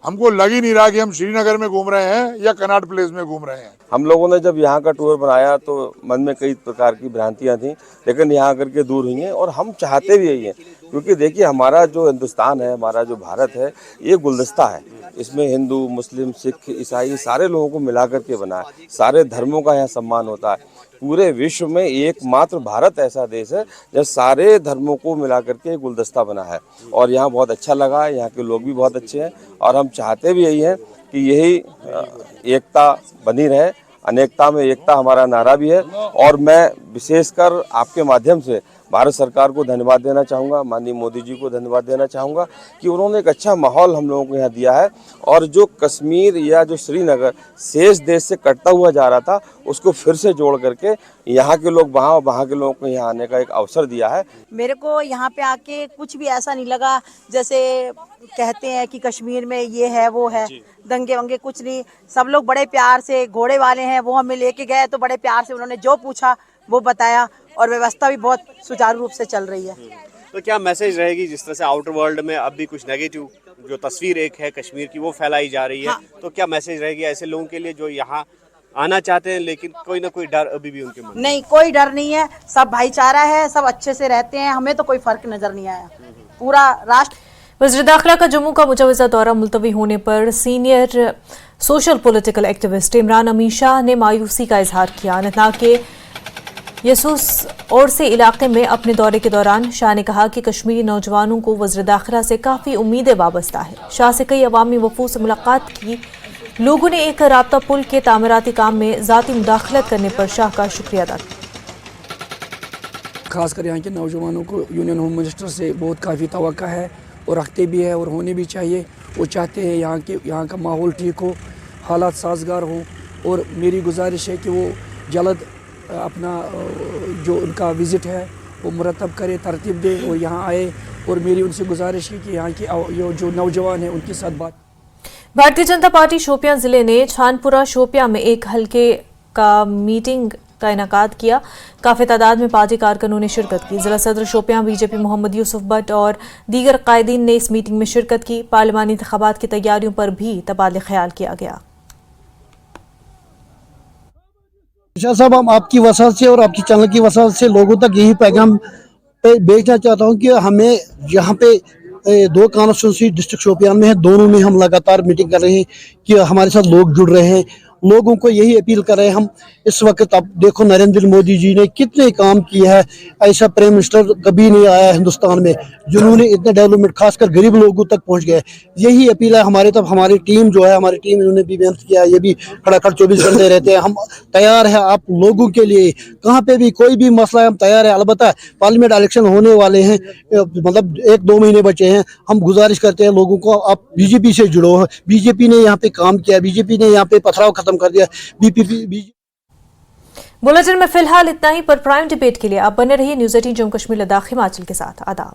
हमको लग ही नहीं रहा कि हम श्रीनगर में घूम रहे हैं या कनॉट प्लेस में घूम रहे हैं। हम लोगों ने जब यहाँ का टूर बनाया तो मन में कई प्रकार की भ्रांतियाँ थीं, लेकिन यहाँ आकर के दूर हुई हैं और हम चाहते भी यही हैं, क्योंकि देखिए हमारा जो हिंदुस्तान है, हमारा जो भारत है, ये गुलदस्ता है। इसमें हिंदू, मुस्लिम, सिख, ईसाई सारे लोगों को मिला करके बना है। सारे धर्मों का यहाँ सम्मान होता है। पूरे विश्व में एकमात्र भारत ऐसा देश है जब सारे धर्मों को मिला करके गुलदस्ता बना है और यहाँ बहुत अच्छा लगा है। यहाँ के लोग भी बहुत अच्छे हैं और हम चाहते भी यही हैं कि यही एकता बनी रहे, अनेकता में एकता हमारा नारा भी है। और मैं विशेषकर आपके माध्यम से भारत सरकार को धन्यवाद देना चाहूँगा, माननीय मोदी जी को धन्यवाद देना चाहूँगा कि उन्होंने एक अच्छा माहौल हम लोगों को यहाँ दिया है। और जो कश्मीर या जो श्रीनगर शेष देश से कटता हुआ जा रहा था, उसको फिर से जोड़ करके यहाँ के लोग वहाँ और वहाँ के लोगों को यहाँ आने का एक अवसर दिया है। मेरे को यहाँ पे आके कुछ भी ऐसा नहीं लगा जैसे कहते हैं कि कश्मीर में ये है वो है, दंगे वंगे कुछ नहीं। सब लोग बड़े प्यार से, घोड़े वाले हैं वो हमें लेके गए तो बड़े प्यार से उन्होंने जो पूछा वो बताया, और व्यवस्था भी बहुत सुचारू रूप से चल रही है। तो क्या मैसेज रहेगी, जिस तरह से आउटर वर्ल्ड में अब भी कुछ नेगेटिव जो तस्वीर एक है कश्मीर की वो फैलाई जा रही है, हाँ। तो क्या मैसेज रहेगी ऐसे लोगों के लिए जो यहाँ आना चाहते हैं लेकिन कोई ना कोई डर अभी भी उनके मन में? नहीं, कोई डर नहीं है, सब भाईचारा है, सब अच्छे से रहते हैं, हमें तो कोई फर्क नजर नहीं आया। पूरा राष्ट्र वज़ीर दाखिला का जम्मू का मुजवज़ा दौरा मुलतवी होने पर senior social political activist Imran Amin Shah ने मायूसी का इजहार किया। अनंतनाग के यसूस और से इलाके में अपने दौरे के दौरान शाह ने कहा कि कश्मीरी नौजवानों को वज़ीर दाखिला से काफ़ी उम्मीदें वाबस्ता है। शाह से कई अवामी वफूद से मुलाकात की। लोगों ने एक राब्ता पुल के तामीराती काम में ज़ाती मुदाखलत करने पर शाह का शुक्रिया अदा किया। खासकर यहाँ के नौजवानों को यूनियन होम मिनिस्टर से बहुत काफ़ी तवक्का है और रखते भी है और होने भी चाहिए। वो चाहते हैं यहाँ का माहौल ठीक हो, हालात साजगार हो, और मेरी गुजारिश है कि वो जल्द अपना जो उनका विज़िट है वो मुरतब करे, तरतीब दे और यहाँ आए। और मेरी उनसे गुजारिश है कि यहाँ की जो नौजवान हैं उनके साथ बात। भारतीय जनता पार्टी शोपियां जिले ने छानपुरा शोपियां में एक हल्के का मीटिंग का इनेकाद किया। काफ़ी तादाद में पार्टी कारकुनों ने शिरकत की। जिला सदर शोपियां बीजेपी मोहम्मद यूसुफ भट्ट और दीगर कायदीन ने इस मीटिंग में शिरकत की। पार्लिमानी इंतखाबात की तैयारियों पर भी तबादले ख्याल किया गया। शाह साहब, हम आपकी वसात से और आपकी चैनल की वसात से लोगों तक यही पैगाम भेजना चाहता हूं कि हमें यहाँ पे दो कॉन्स्टिट्यूंसी डिस्ट्रिक्ट शोपियान में है, दोनों में हम लगातार मीटिंग कर रहे हैं कि हमारे साथ लोग जुड़ रहे हैं। लोगों को यही अपील कर रहे हैं हम इस वक्त। अब देखो नरेंद्र मोदी जी ने कितने काम किया है, ऐसा प्राइम मिनिस्टर कभी नहीं आया हिंदुस्तान में जिन्होंने इतने डेवलपमेंट खासकर गरीब लोगों तक पहुंच गए। यही अपील है हमारे तब। हमारी टीम जो है, हमारी टीम इन्होंने भी मेहनत किया है, ये भी खड़ाखड़ 24 घंटे रहते हैं। हम तैयार है आप लोगों के लिए, कहाँ पे भी कोई भी मसला है हम तैयार है। अलबत्ता पार्लियामेंट इलेक्शन होने वाले हैं, मतलब 1-2 महीने बचे हैं। हम गुजारिश करते हैं लोगों को आप बीजेपी से जुड़ो। बीजेपी ने यहाँ पे काम किया, बीजेपी ने यहाँ पे पथराव खत्म कर दिया। बुलेटिन में फिलहाल इतना ही, पर प्राइम डिबेट के लिए आप बने रहिए न्यूज़ 18 जम्मू कश्मीर लद्दाख हिमाचल के साथ। आदाब।